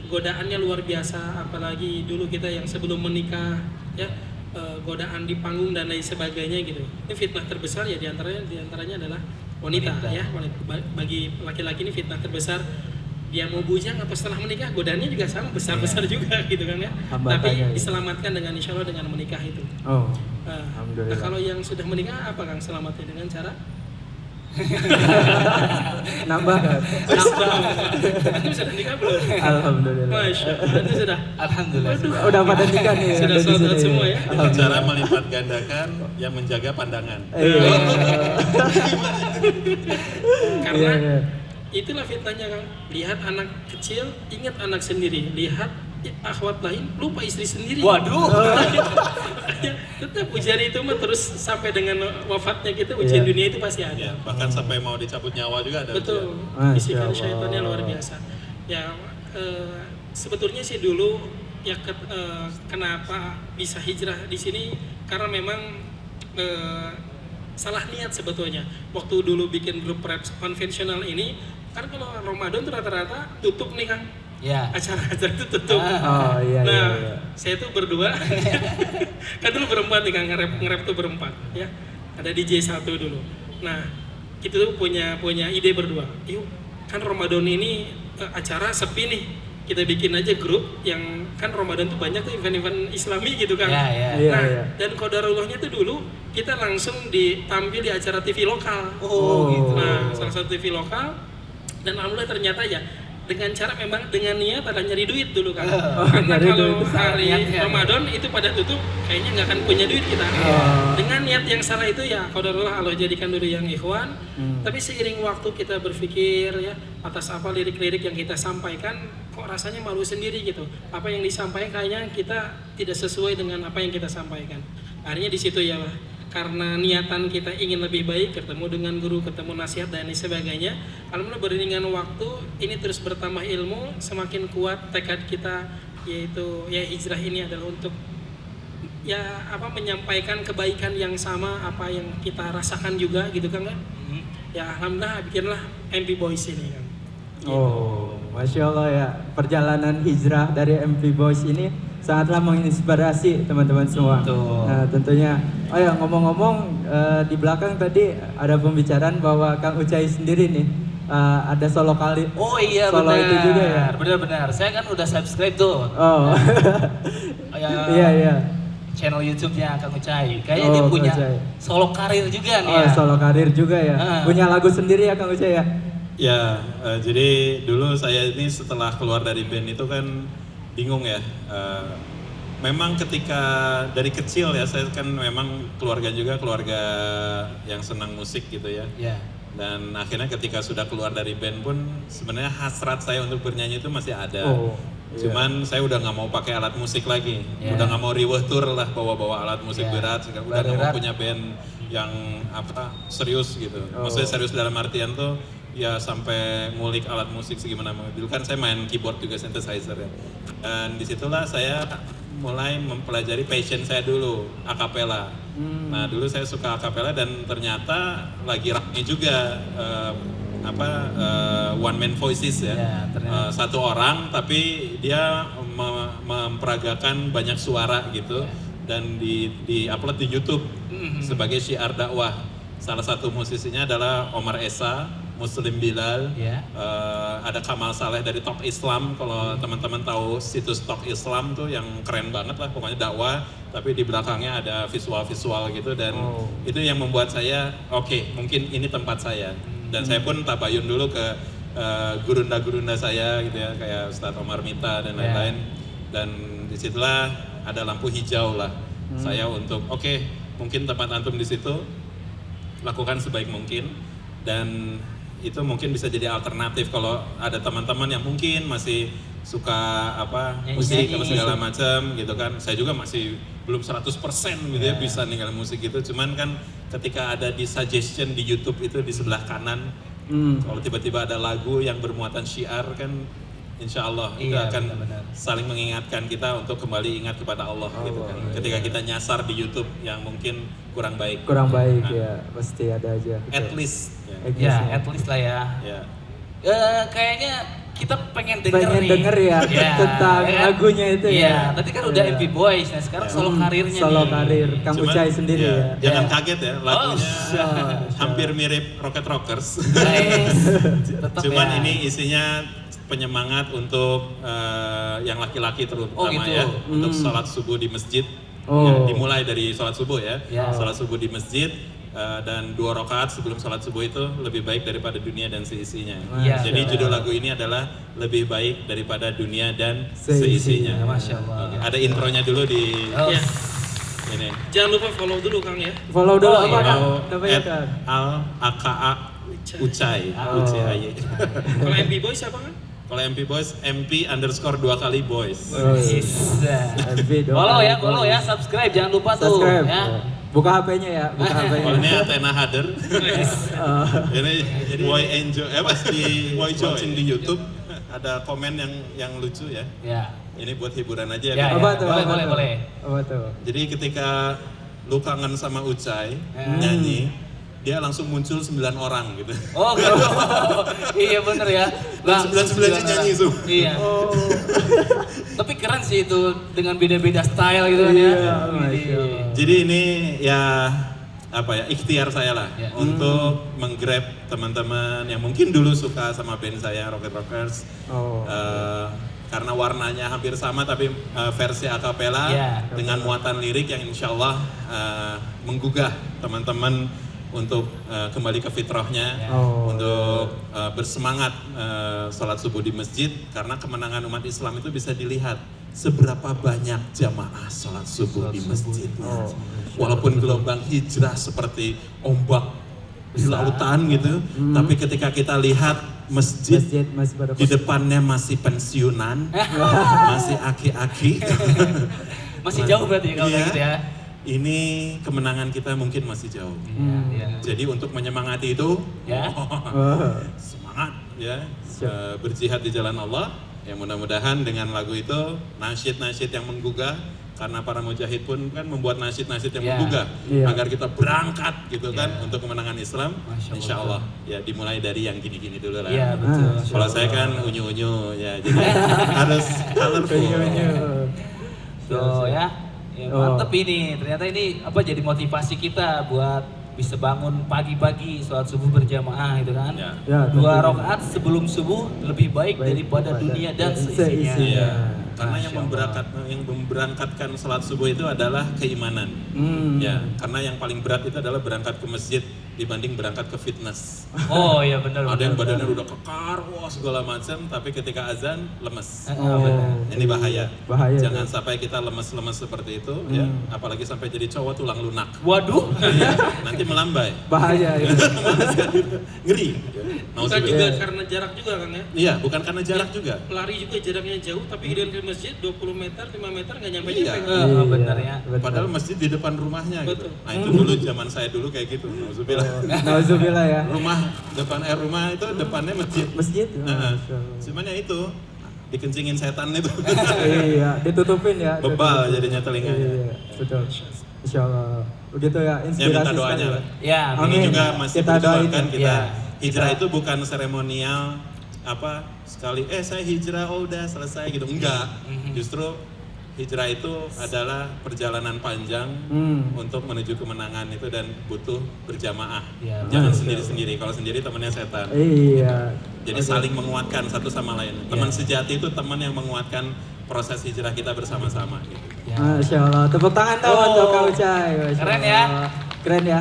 Speaker 4: godaannya luar biasa, apalagi dulu kita yang sebelum menikah ya, godaan di panggung dan lain sebagainya gitu. Ini fitnah terbesar ya diantaranya adalah wanita. Ya. Bagi laki-laki ini fitnah terbesar. Dia mau bujang apa setelah menikah, godaannya juga sama besar-besar juga gitu kan ya.
Speaker 3: Hambatannya,
Speaker 4: Tapi
Speaker 3: ya.
Speaker 4: diselamatkan dengan insya Allah dengan menikah itu.
Speaker 3: Oh,
Speaker 4: Nah,
Speaker 3: Alhamdulillah.
Speaker 4: kalau yang sudah menikah apa Kang selamatnya dengan cara?
Speaker 3: nambah kan?
Speaker 4: Itu sudah nikah belum?
Speaker 3: Alhamdulillah.
Speaker 4: Masya Allah, itu sudah.
Speaker 2: Alhamdulillah.
Speaker 3: Udah pada nikah nih.
Speaker 4: Sudah
Speaker 3: ada di
Speaker 4: sholat
Speaker 3: sini.
Speaker 4: semua ya?
Speaker 1: Cara melipat gandakan yang menjaga pandangan.
Speaker 3: Iya.
Speaker 4: Karena
Speaker 3: Iya.
Speaker 4: itulah fitnahnya Kang. Lihat anak kecil, ingat anak sendiri. Lihat akhwat lain, lupa istri sendiri.
Speaker 2: Waduh.
Speaker 4: Tetap ujian itu mah terus sampai dengan wafatnya kita, ujian
Speaker 3: Iya.
Speaker 4: dunia itu pasti ada.
Speaker 1: Ya, bahkan sampai mau dicabut nyawa juga ada.
Speaker 4: Betul,
Speaker 3: Masya
Speaker 4: bisikan
Speaker 3: Allah.
Speaker 4: syaitannya luar biasa. Ya, sebetulnya sih dulu ya kenapa bisa hijrah di sini karena memang salah niat sebetulnya. Waktu dulu bikin grup rap konvensional ini, kan kalau Ramadan tuh rata-rata tutup nih Kang.
Speaker 2: Ya.
Speaker 4: Acara-acara itu tutup.
Speaker 3: Oh iya
Speaker 4: Nah,
Speaker 3: iya.
Speaker 4: saya tuh berdua, kan dulu berempat nih Kang, nge-rap tuh berempat ya. Ada DJ satu dulu. Nah, kita tuh punya ide berdua. Yuk, kan Ramadan ini acara sepi nih. Kita bikin aja grup yang kan Ramadan tuh banyak tuh event-event Islami gitu kan.
Speaker 2: Ya, ya.
Speaker 3: Iya,
Speaker 4: Nah,
Speaker 3: iya.
Speaker 4: dan qadarullahnya tuh dulu kita langsung ditampil di acara TV lokal.
Speaker 2: Oh, gitu.
Speaker 4: Nah, salah satu TV lokal, dan alhamdulillah ternyata ya dengan cara memang dengan niat ada nyari duit dulu kan. Karena
Speaker 3: nyari
Speaker 4: kalau
Speaker 3: duit.
Speaker 4: hari
Speaker 2: Niatnya.
Speaker 4: Ramadan itu pada tutup kayaknya nggak akan punya duit kita.
Speaker 3: Oh.
Speaker 4: Dengan niat yang salah itu ya qadarullah Allah jadikan dulu yang ikhwan. Tapi seiring waktu kita berpikir ya atas apa lirik-lirik yang kita sampaikan, kok rasanya malu sendiri gitu. Apa yang disampaikan kayaknya kita tidak sesuai dengan apa yang kita sampaikan. Akhirnya di situ ya karena niatan kita ingin lebih baik, ketemu dengan guru, ketemu nasihat dan lain sebagainya. Alhamdulillah beriringan waktu ini terus bertambah ilmu, semakin kuat tekad kita, yaitu ya hijrah ini adalah untuk ya apa menyampaikan kebaikan yang sama apa yang kita rasakan juga gitu kan kan. Ya alhamdulillah bikinlah MP Boys ini kan.
Speaker 3: Oh, Masya Allah ya. Perjalanan hijrah dari MP Boys ini sangatlah menginspirasi teman-teman semua.
Speaker 2: Betul.
Speaker 3: Nah, tentunya. Oh ya, ngomong-ngomong di belakang tadi ada pembicaraan bahwa Kang Ucai sendiri nih ada solo kali.
Speaker 2: Oh iya
Speaker 3: Solo
Speaker 2: benar.
Speaker 3: itu juga ya.
Speaker 2: Benar-benar. Saya kan udah subscribe tuh.
Speaker 3: Oh. Iya, iya.
Speaker 2: Channel YouTube-nya Kang Ucai. Kayaknya
Speaker 3: Oh,
Speaker 2: dia
Speaker 3: Kang
Speaker 2: punya
Speaker 3: Ucai.
Speaker 2: solo karir juga nih
Speaker 3: Oh,
Speaker 2: ya.
Speaker 3: solo karir juga ya.
Speaker 2: Ah.
Speaker 3: Punya lagu sendiri ya Kang Ucai ya?
Speaker 1: Ya, jadi dulu saya ini setelah keluar dari band itu kan bingung ya. Memang ketika dari kecil ya, saya kan memang keluarga juga keluarga yang senang musik gitu ya.
Speaker 2: Ya.
Speaker 1: Dan akhirnya ketika sudah keluar dari band pun sebenarnya hasrat saya untuk bernyanyi itu masih ada.
Speaker 3: Oh, iya.
Speaker 1: Cuman saya udah nggak mau pakai alat musik lagi.
Speaker 2: Iya.
Speaker 1: Udah nggak mau riweh tour lah bawa-bawa alat musik
Speaker 2: Iya.
Speaker 1: berat. Udah nggak mau
Speaker 2: Berat.
Speaker 1: punya band yang apa serius gitu.
Speaker 3: Oh.
Speaker 1: Maksudnya serius dalam artian tuh ya sampai ngulik alat musik segimana. Dulu kan saya main keyboard juga synthesizer ya. Dan disitulah saya mulai mempelajari passion saya dulu, akapela. Nah dulu saya suka akapela dan ternyata lagi rame juga one man voices ya.
Speaker 2: Ya, ternyata.
Speaker 1: Satu orang tapi dia memperagakan banyak suara gitu dan di-upload di YouTube sebagai syiar dakwah. Salah satu musisinya adalah Omar Esa, Muslim Bilal,
Speaker 2: Ya.
Speaker 1: ada Kamal Saleh dari Top Islam. Kalau teman-teman tahu situs Top Islam tuh yang keren banget lah, pokoknya dakwah. Tapi di belakangnya ada visual-visual gitu dan itu yang membuat saya oke, mungkin ini tempat saya. Dan saya pun tabayun dulu ke gurunda-gurunda saya gitu ya, kayak Ustadz Omar Mita dan lain-lain. Dan disitulah ada lampu hijau lah saya untuk oke, mungkin tempat antum di situ, lakukan sebaik mungkin. Dan itu mungkin bisa jadi alternatif kalau ada teman-teman yang mungkin masih suka musik apa segala macam gitu kan. Saya juga masih belum 100% gitu ya bisa ninggalin musik gitu. Cuman kan ketika ada di suggestion di YouTube itu di sebelah kanan, kalau tiba-tiba ada lagu yang bermuatan syiar kan, insya Allah itu akan saling mengingatkan kita untuk kembali ingat kepada Allah gitu kan. Ketika kita nyasar di YouTube yang mungkin kurang baik.
Speaker 3: Kurang baik ya, pasti ada aja.
Speaker 1: At least.
Speaker 2: Ya, at least lah ya.
Speaker 1: Ya.
Speaker 2: Kayaknya kita pengen denger
Speaker 3: ya tentang lagunya itu ya.
Speaker 2: Tadi kan udah MP Boys, nah sekarang solo karirnya
Speaker 3: Solo
Speaker 2: nih.
Speaker 3: karir, Kang
Speaker 1: Cuman,
Speaker 3: Ucai sendiri ya.
Speaker 1: Jangan kaget ya, lagunya
Speaker 3: Oh,
Speaker 1: hampir mirip Rocket Rockers.
Speaker 2: Tetep
Speaker 1: Cuman
Speaker 2: ya.
Speaker 1: ini isinya penyemangat untuk yang laki-laki terutama
Speaker 2: gitu.
Speaker 1: ya, untuk sholat subuh di masjid.
Speaker 3: Oh.
Speaker 1: Ya, dimulai dari sholat subuh ya,
Speaker 2: Ya.
Speaker 1: sholat subuh di masjid. Dan 2 rakaat sebelum sholat subuh itu lebih baik daripada dunia dan seisinya.
Speaker 2: Ya.
Speaker 1: Jadi judul lagu ini adalah lebih baik daripada dunia dan
Speaker 3: Seisinya.
Speaker 1: seisinya.
Speaker 2: Masya Allah.
Speaker 1: Oke, ada intronya dulu di
Speaker 2: Oh.
Speaker 4: Ya.
Speaker 1: ini.
Speaker 4: Jangan lupa follow dulu Kang ya.
Speaker 3: Follow dulu
Speaker 2: Oh,
Speaker 3: apa
Speaker 2: iya.
Speaker 3: Kang?
Speaker 1: Follow
Speaker 3: Namanya Kang?
Speaker 1: @AKA Ucai. Ucai.
Speaker 4: Kalau MB Boy siapa kan?
Speaker 1: Kalau MP Boys, MP_2 kali boys.
Speaker 2: Bisa.
Speaker 3: FB dong.
Speaker 2: Follow ya, subscribe jangan lupa tuh
Speaker 3: Subscribe.
Speaker 2: ya.
Speaker 3: Buka HP-nya ya, buka HP-nya.
Speaker 1: Kalau ini Athena Hader. Ini Boy Enjoy, pas di Boy watching di YouTube ada komen yang lucu ya.
Speaker 2: Ya.
Speaker 1: Ini buat hiburan aja
Speaker 2: Ya,
Speaker 1: ya.
Speaker 3: Apa tuh?
Speaker 2: boleh,
Speaker 3: apa
Speaker 2: boleh,
Speaker 3: tuh?
Speaker 2: boleh.
Speaker 3: Apa tuh?
Speaker 1: Jadi ketika lu kangen sama Ucai nyanyi, dia langsung muncul 9 orang gitu.
Speaker 2: Oh gitu. Iya bener ya.
Speaker 1: Dan 9-9 nyanyi tuh.
Speaker 2: Iya.
Speaker 3: Oh.
Speaker 2: Tapi keren sih itu dengan beda-beda style gitu kan ya.
Speaker 3: Iya, Masya Allah.
Speaker 1: Jadi ini ya ikhtiar saya lah
Speaker 2: Ya.
Speaker 1: untuk menggrab teman-teman yang mungkin dulu suka sama band saya Rocket Rockers.
Speaker 3: Oh.
Speaker 1: Karena warnanya hampir sama tapi versi akapela
Speaker 2: Ya.
Speaker 1: dengan muatan lirik yang insya Allah menggugah teman-teman untuk kembali ke fitrahnya,
Speaker 3: Oh.
Speaker 1: untuk bersemangat sholat subuh di masjid, karena kemenangan umat Islam itu bisa dilihat seberapa banyak jamaah sholat subuh di masjid. Walaupun gelombang hijrah seperti ombak di lautan gitu, tapi ketika kita lihat masjid
Speaker 3: Masih pada
Speaker 1: di depannya masih pensiunan, masih aki-aki.
Speaker 2: Masih jauh berarti kalau
Speaker 1: Iya.
Speaker 2: kayak gitu ya.
Speaker 1: Ini kemenangan kita mungkin masih jauh.
Speaker 2: Iya.
Speaker 1: Jadi untuk menyemangati itu,
Speaker 2: Ya.
Speaker 1: semangat ya, berjihad di jalan Allah. Ya mudah-mudahan dengan lagu itu nasyid-nasyid yang menggugah, karena para mujahid pun kan membuat nasyid-nasyid yang
Speaker 2: Ya.
Speaker 1: menggugah
Speaker 3: Iya.
Speaker 1: agar kita berangkat gitu kan
Speaker 2: Ya.
Speaker 1: untuk kemenangan Islam.
Speaker 2: Masya Allah.
Speaker 1: Insya Allah ya dimulai dari yang gini-gini dulu lah.
Speaker 2: Iya betul.
Speaker 1: Kalau saya kan unyu-unyu ya, jadi harus colorful.
Speaker 2: So ya, mantep ini. Ternyata ini jadi motivasi kita buat bisa bangun pagi-pagi sholat subuh berjamaah gitu kan.
Speaker 1: Ya.
Speaker 3: Ya,
Speaker 2: 2
Speaker 3: tentunya.
Speaker 2: rakaat sebelum subuh lebih baik daripada dunia dan seisinya.
Speaker 1: Iya. Karena yang
Speaker 2: Masya
Speaker 1: memberangkatkan sholat subuh itu adalah keimanan. Ya, karena yang paling berat itu adalah berangkat ke masjid dibanding berangkat ke fitness.
Speaker 2: Oh iya benar.
Speaker 1: Ada yang badannya udah kekar, wah segala macam, tapi ketika azan lemes.
Speaker 2: Benar.
Speaker 1: Ini bahaya.
Speaker 3: Bahaya,
Speaker 1: Jangan sampai kita lemes-lemes seperti itu, ya. Apalagi sampai jadi cowok tulang lunak.
Speaker 2: Waduh.
Speaker 1: Iya, nanti melambai.
Speaker 3: Bahaya ya.
Speaker 1: Ngeri.
Speaker 4: Bukan juga karena jarak juga Kang ya.
Speaker 1: Iya, bukan karena jarak juga.
Speaker 4: Pelari juga jaraknya jauh, tapi giliran ke masjid 20 meter, 5 meter nggak nyampe
Speaker 1: Iya.
Speaker 4: nyampe.
Speaker 2: Benar ya.
Speaker 1: Padahal masjid di depan rumahnya gitu.
Speaker 4: Betul.
Speaker 1: Nah itu dulu zaman saya dulu kayak gitu. Nauzubillah.
Speaker 3: Nauzubillah ya.
Speaker 1: Rumah itu depannya masjid.
Speaker 3: Masjid.
Speaker 1: Nah,
Speaker 3: Masya Allah.
Speaker 1: cuman ya itu dikencingin setan itu.
Speaker 3: Iya, ditutupin ya.
Speaker 1: Bebal
Speaker 3: ditutupin.
Speaker 1: jadinya telinganya.
Speaker 3: Iya, betul. Insya Allah. Begitu ya,
Speaker 1: Ya
Speaker 3: inspirasi
Speaker 1: minta
Speaker 3: sekali.
Speaker 1: doanya lah.
Speaker 2: Ya,
Speaker 1: Ini
Speaker 3: Amin.
Speaker 1: juga masih
Speaker 3: Kita doain
Speaker 1: berjuangkan
Speaker 3: ya.
Speaker 1: kita.
Speaker 2: Ya.
Speaker 1: Hijrah
Speaker 2: Kita-
Speaker 1: itu bukan seremonial apa sekali saya hijrah udah selesai gitu. Enggak. Justru hijrah itu adalah perjalanan panjang untuk menuju kemenangan itu dan butuh berjamaah.
Speaker 2: Ya,
Speaker 1: Jangan
Speaker 3: betul.
Speaker 1: sendiri-sendiri. Kalau sendiri temannya setan.
Speaker 3: Iya.
Speaker 1: Jadi saling menguatkan satu sama lain. Teman sejati itu teman yang menguatkan proses hijrah kita bersama-sama gitu.
Speaker 2: Ya.
Speaker 3: Masya Allah, tepuk tangan dong
Speaker 2: Oh.
Speaker 3: untuk Kang Ucai. Masya
Speaker 2: Keren
Speaker 3: Allah.
Speaker 2: ya.
Speaker 3: Keren ya.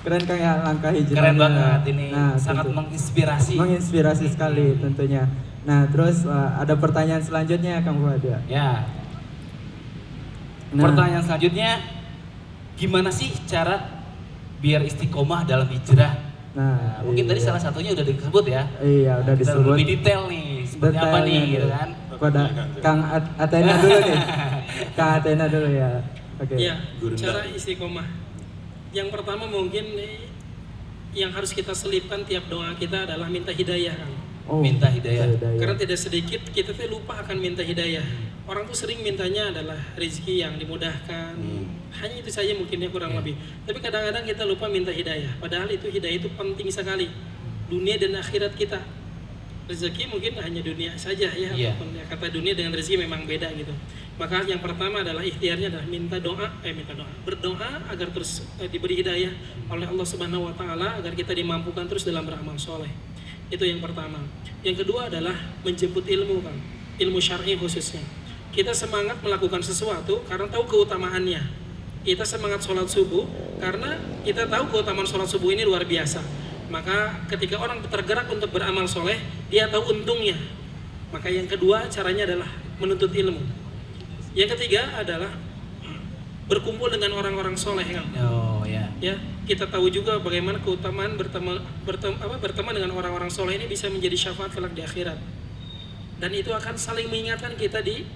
Speaker 3: Keren Kang ya langkah hijrahnya.
Speaker 2: Keren banget ini,
Speaker 3: Nah,
Speaker 2: sangat
Speaker 3: tentu.
Speaker 2: menginspirasi.
Speaker 3: Menginspirasi sekali tentunya. Nah terus ada pertanyaan selanjutnya Kang Fuad ya.
Speaker 2: Ya.
Speaker 3: Nah.
Speaker 2: Pertanyaan selanjutnya, gimana sih cara biar istiqomah dalam hijrah?
Speaker 3: Nah,
Speaker 2: Mungkin tadi
Speaker 3: iya.
Speaker 2: salah satunya udah disebut ya.
Speaker 3: Iya udah
Speaker 2: Kita
Speaker 3: disebut.
Speaker 2: lebih detail nih, seperti apa
Speaker 3: Detailnya
Speaker 2: nih
Speaker 3: nih.
Speaker 2: gitu kan.
Speaker 3: Kepada Kang Athena dulu nih. Kang Athena dulu ya. Oke.
Speaker 4: Ya,
Speaker 1: Gurunda.
Speaker 4: cara istiqomah. Yang pertama mungkin yang harus kita selipkan tiap doa kita adalah minta hidayah, Kang.
Speaker 3: Oh,
Speaker 2: Minta hidayah.
Speaker 4: Karena tidak sedikit kita tuh lupa akan minta hidayah. Orang tuh sering mintanya adalah rezeki yang dimudahkan. Hanya itu saja mungkinnya kurang lebih. Tapi kadang-kadang kita lupa minta hidayah. Padahal itu hidayah itu penting sekali. Dunia dan akhirat kita. Rezeki mungkin hanya dunia saja ya.
Speaker 2: Iya.
Speaker 4: Walaupun ya, kata dunia dengan rezeki memang beda gitu. Maka yang pertama adalah ikhtiarnya adalah minta doa. Berdoa agar terus diberi hidayah oleh Allah Subhanahu wa taala agar kita dimampukan terus dalam beramal soleh. Itu yang pertama. Yang kedua adalah menjemput ilmu, Kang. Ilmu syar'i khususnya. Kita semangat melakukan sesuatu karena tahu keutamaannya. Kita semangat sholat subuh karena kita tahu keutamaan sholat subuh ini luar biasa. Maka ketika orang tergerak untuk beramal soleh, dia tahu untungnya. Maka yang kedua caranya adalah menuntut ilmu. Yang ketiga adalah berkumpul dengan orang-orang soleh, Kang.
Speaker 2: Oh ya.
Speaker 4: Ya, kita tahu juga bagaimana keutamaan berteman dengan orang-orang soleh ini bisa menjadi syafaat kelak di akhirat. Dan itu akan saling mengingatkan kita di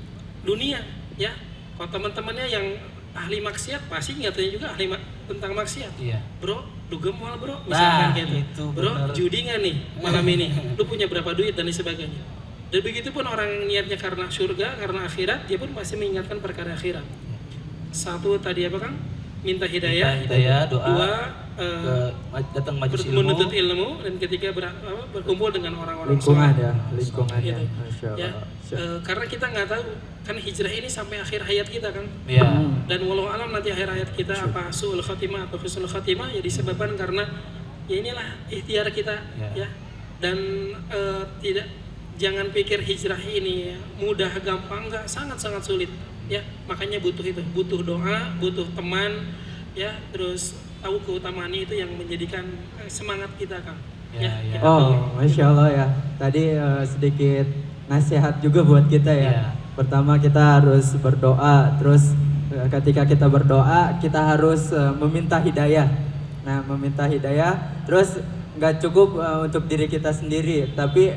Speaker 4: dunia, ya. Kalau teman-temannya yang ahli maksiat pasti ingatnya juga tentang maksiat.
Speaker 2: Iya.
Speaker 4: Bro, dugem mal bro, misalkan
Speaker 2: Nah,
Speaker 4: gitu.
Speaker 2: itu
Speaker 4: Bro,
Speaker 2: benar.
Speaker 4: judi nggak nih malam ini? Lu punya berapa duit dan lain sebagainya. Dan begitu pun orang niatnya karena surga, karena akhirat, dia pun pasti mengingatkan perkara akhirat. Satu tadi apa, Kang? Minta hidayah.
Speaker 2: Minta hidayah, doa.
Speaker 4: Dua,
Speaker 2: Datang majelis ilmu.
Speaker 4: menuntut ilmu. Dan ketiga berkumpul dengan orang-orang
Speaker 3: Lingkungan
Speaker 4: soleh.
Speaker 3: ya, lingkungannya.
Speaker 4: Gitu.
Speaker 3: Masya
Speaker 4: Ya,
Speaker 3: Allah.
Speaker 4: karena kita nggak tahu kan hijrah ini sampai akhir hayat kita, Kang.
Speaker 2: Iya.
Speaker 4: Dan walau alam nanti akhir hayat kita apa su'ul khatimah atau husnul khatimah ya disebabkan karena ya inilah ikhtiar kita
Speaker 2: Ya.
Speaker 4: ya. Dan jangan pikir hijrah ini mudah gampang, enggak, sangat-sangat sulit ya. Makanya butuh doa, butuh teman ya, terus tahu keutamaannya itu yang menjadikan semangat kita, Kang.
Speaker 2: Ya, ya.
Speaker 4: kita
Speaker 3: Oh, Masya Allah ya. Tadi sedikit nasihat juga buat kita ya.
Speaker 2: Ya.
Speaker 3: Pertama kita harus berdoa, terus ketika kita berdoa kita harus meminta hidayah. Nah, meminta hidayah, terus nggak cukup untuk diri kita sendiri, tapi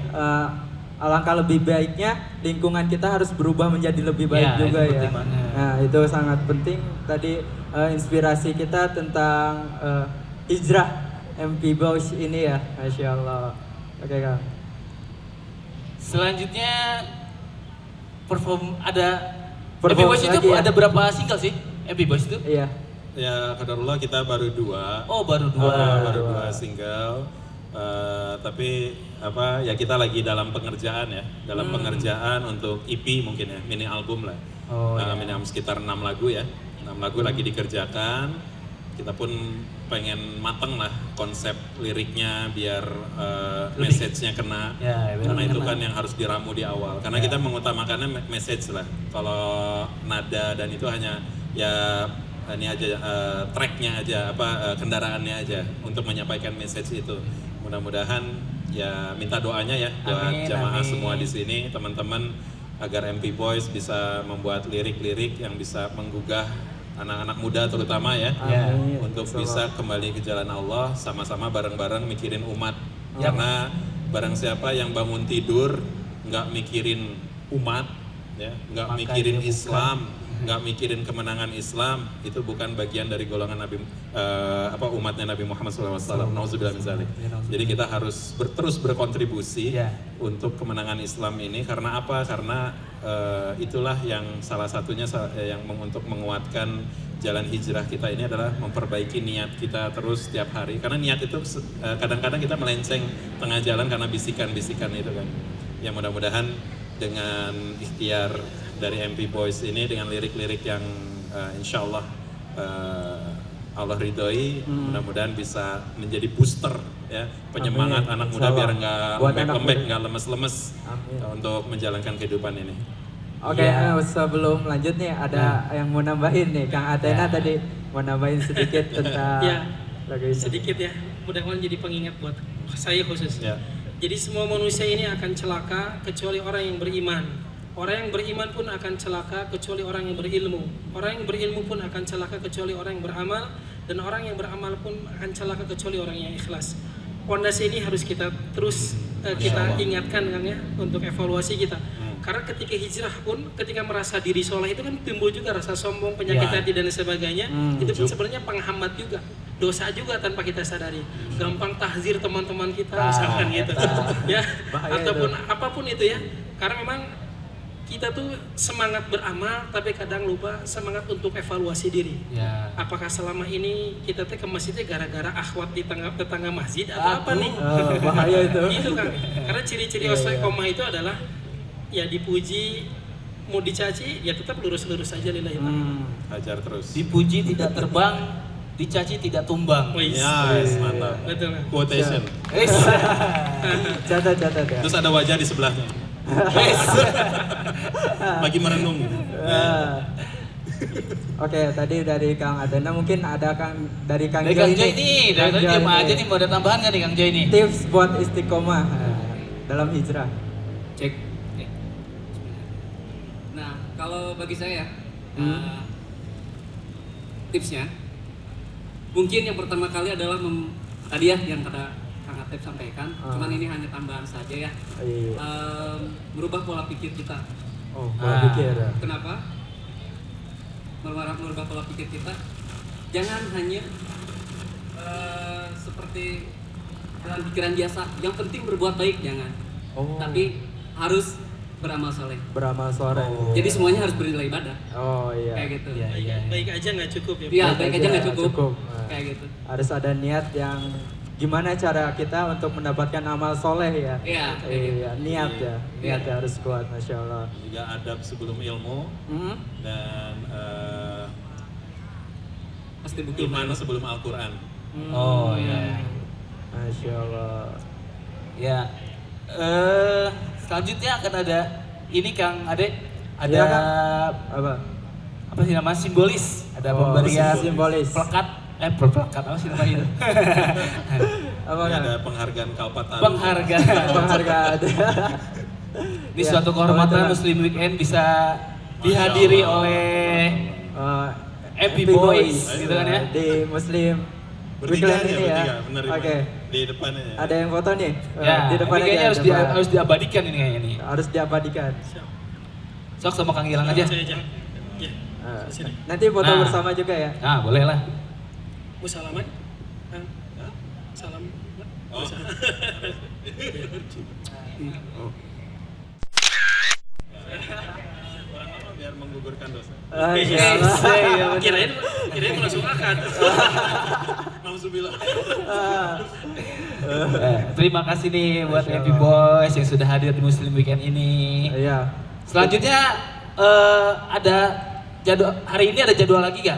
Speaker 3: alangkah lebih baiknya lingkungan kita harus berubah menjadi lebih baik
Speaker 2: Ya,
Speaker 3: juga
Speaker 2: itu
Speaker 3: ya.
Speaker 2: penting banget.
Speaker 3: Nah, itu sangat penting. Tadi inspirasi kita tentang hijrah MP Boys ini ya, Masya Allah. Oke Kang.
Speaker 2: Selanjutnya perform ada
Speaker 3: Perform
Speaker 2: MP Boys itu
Speaker 3: lagi ya?
Speaker 2: ada berapa single sih? MP Boys itu?
Speaker 3: Iya.
Speaker 1: Ya, qadarullah kita baru 2.
Speaker 2: Oh, baru 2.
Speaker 1: Baru 2 single. Tapi ya kita lagi dalam pengerjaan ya, dalam pengerjaan untuk EP mungkin ya, mini album lah.
Speaker 2: Oh, iya.
Speaker 1: Mini album sekitar 6 lagu ya, 6 lagu lagi dikerjakan. Kita pun pengen mateng lah konsep liriknya biar message-nya kena.
Speaker 2: Ya, biar
Speaker 1: Karena itu
Speaker 2: kena.
Speaker 1: kan yang harus diramu di awal. Karena
Speaker 2: Ya.
Speaker 1: kita mengutamakannya message lah. Kalau nada dan itu hanya ya ini aja tracknya aja kendaraannya aja untuk menyampaikan message itu. Mudah-mudahan ya minta doanya ya buat
Speaker 2: Amin,
Speaker 1: jamaah
Speaker 2: amin.
Speaker 1: semua di sini, teman-teman, agar MP Boys bisa membuat lirik-lirik yang bisa menggugah anak-anak muda terutama ya,
Speaker 2: Ya.
Speaker 3: Amin.
Speaker 1: untuk bisa kembali ke jalan Allah, sama-sama bareng-bareng mikirin umat.
Speaker 2: Ya.
Speaker 1: Karena barang siapa yang bangun tidur nggak mikirin umat ya, nggak
Speaker 2: Maka
Speaker 1: mikirin
Speaker 2: dia bukan.
Speaker 1: Islam, nggak mikirin kemenangan Islam, itu bukan bagian dari golongan umatnya Nabi Muhammad SAW. Nauzubillah min dzalik. Jadi kita harus terus berkontribusi untuk kemenangan Islam ini. Karena apa? Karena itulah yang salah satunya yang untuk menguatkan jalan hijrah kita ini adalah memperbaiki niat kita terus setiap hari. Karena niat itu kadang-kadang kita melenceng tengah jalan karena bisikan-bisikan itu kan. Ya mudah-mudahan dengan ikhtiar dari MP Boys ini dengan lirik-lirik yang insya Allah Allah ridhoi, mudah-mudahan bisa menjadi booster ya, penyemangat anak muda biar nggak lembek-lembek, nggak lemes-lemes untuk menjalankan kehidupan ini.
Speaker 3: Oke, sebelum lanjut nih ada yang mau nambahin nih, Kang Athena tadi mau nambahin sedikit tentang lagu ini.
Speaker 4: Sedikit ya, mudah-mudahan jadi pengingat buat saya khusus. Jadi semua manusia ini akan celaka kecuali orang yang beriman. Orang yang beriman pun akan celaka kecuali orang yang berilmu. Orang yang berilmu pun akan celaka kecuali orang yang beramal. Dan orang yang beramal pun akan celaka kecuali orang yang ikhlas. Pondasi ini harus kita terus kita ingatkan Kang ya, untuk evaluasi kita. Karena ketika hijrah pun, ketika merasa diri soleh itu kan timbul juga rasa sombong, penyakit hati dan sebagainya. Itu pun sebenarnya penghambat juga, dosa juga tanpa kita sadari. Gampang tahzir teman-teman kita, misalkan gitu, ya, ataupun apapun itu ya. Karena memang kita tuh semangat beramal, tapi kadang lupa semangat untuk evaluasi diri. Apakah selama ini kita ke masjidnya gara-gara akhwat di tetangga masjid atau apa nih?
Speaker 3: Bahaya itu.
Speaker 4: Itu kan, karena ciri-ciri istiqomah itu adalah ya dipuji, mau dicaci ya tetap lurus-lurus saja lillahi ta'ala.
Speaker 1: Hajar terus.
Speaker 2: Dipuji tidak terbang, dicaci tidak tumbang.
Speaker 1: Yes, mantap.
Speaker 4: Betul.
Speaker 1: Quotation.
Speaker 3: Catat ya.
Speaker 1: Terus ada wajah di sebelahnya. Lagi merenung.
Speaker 3: Oke, tadi dari Kang Athena, mungkin ada dari Kang
Speaker 2: Dari
Speaker 3: Joy
Speaker 2: Kang Joy ini, dari tadi diam aja nih, mau ada tambahan nggak nih Kang Joy ini?
Speaker 3: Tips buat istiqomah dalam hijrah.
Speaker 5: Cek. Nah, kalau bagi saya tipsnya mungkin yang pertama kali adalah tadi ya yang kata Kang Atep sampaikan, cuman ini hanya tambahan saja ya. Merubah pola pikir kita.
Speaker 3: Pola pikir.
Speaker 5: Kenapa? Merubah pola pikir kita. Jangan hanya seperti dalam pikiran biasa. Yang penting berbuat baik, jangan. Tapi harus beramal soleh.
Speaker 3: Beramal soleh.
Speaker 5: Jadi semuanya harus bernilai ibadah. Kayak gitu.
Speaker 4: Baik aja nggak cukup ya.
Speaker 5: Iya, baik aja nggak cukup. Kayak gitu.
Speaker 3: Harus ada niat yang gimana cara kita untuk mendapatkan amal soleh ya.
Speaker 5: Iya.
Speaker 3: Niat ya. Niatnya harus kuat, masya Allah.
Speaker 1: Juga adab sebelum ilmu dan
Speaker 5: Pasti buku
Speaker 1: iman sebelum Al-Quran.
Speaker 2: Oh iya.
Speaker 3: Masya Allah.
Speaker 2: Ya. Selanjutnya akan ada ini Kang Ade, ada
Speaker 3: Iya,
Speaker 2: apa sih namanya, simbolis, ada pemberian
Speaker 3: simbolis.
Speaker 2: plakat, plakat apa sih namanya itu?
Speaker 1: Ini ada penghargaan Kalpataru.
Speaker 3: Penghargaan.
Speaker 2: Ini suatu kehormatan Muslim Weekend bisa dihadiri oleh MP Boys gitu kan ya.
Speaker 3: Di Muslim
Speaker 1: Bertiga
Speaker 3: Weekend ini ya.
Speaker 1: bener.
Speaker 3: Oke.
Speaker 1: Di depannya ya.
Speaker 3: Ada yang foto nih.
Speaker 2: Ya,
Speaker 3: di depan
Speaker 2: ini kayaknya harus diabadikan ini kayaknya nih.
Speaker 3: Harus diabadikan.
Speaker 2: Sok sama Kang Gilang aja.
Speaker 4: Saya aja. Ya. Sini.
Speaker 3: Nanti foto bersama juga ya.
Speaker 2: Nah, boleh lah.
Speaker 4: Musalaman. Salam.
Speaker 1: Biar menggugurkan dosa.
Speaker 4: Kirain langsung akan.
Speaker 1: Nauzubillah.
Speaker 2: Terima kasih nih buat MP Boys yang sudah hadir di Muslim Weekend ini.
Speaker 3: Iya.
Speaker 2: Selanjutnya ada jadwal, hari ini ada jadwal lagi gak?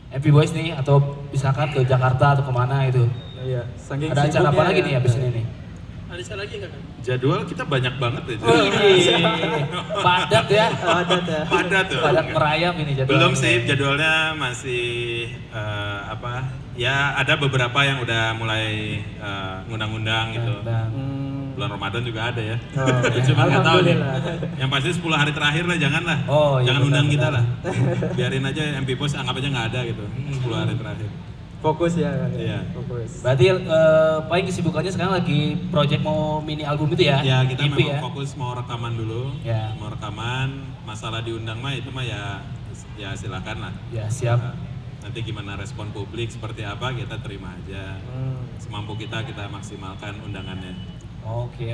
Speaker 2: MP Boys nih, atau misalkan ke Jakarta atau kemana gitu.
Speaker 3: Iya. Saking
Speaker 2: Ada acara apa
Speaker 3: sibuknya
Speaker 2: lagi
Speaker 3: ya.
Speaker 2: nih abis ini nih?
Speaker 4: Ada acara lagi nggak kan?
Speaker 1: Jadwal kita banyak banget ya.
Speaker 2: Padat ya.
Speaker 3: Padat ya.
Speaker 1: Padat tuh.
Speaker 2: Padat merayap ini jadwal.
Speaker 1: Belum sih, jadwalnya masih ya ada beberapa yang udah mulai ngundang-ngundang gitu. Bulan Ramadan juga ada ya. Cuma nggak tahu nih. Yang pasti 10 hari terakhir lah, jangan lah. Jangan undang kita lah. Biarin aja MP Boys, anggap aja nggak ada gitu. 10 hari terakhir.
Speaker 3: Fokus ya.
Speaker 1: Iya.
Speaker 3: Fokus.
Speaker 2: Berarti paling kesibukannya sekarang lagi project mau mini album itu ya?
Speaker 1: Ya kita
Speaker 2: EP
Speaker 1: memang
Speaker 2: ya?
Speaker 1: fokus mau rekaman dulu.
Speaker 2: Ya.
Speaker 1: Mau rekaman, masalah diundang mah itu mah ya ya silakan lah.
Speaker 2: Ya, siap.
Speaker 1: Nanti gimana respon publik seperti apa kita terima aja. Semampu kita maksimalkan undangannya.
Speaker 2: Oke.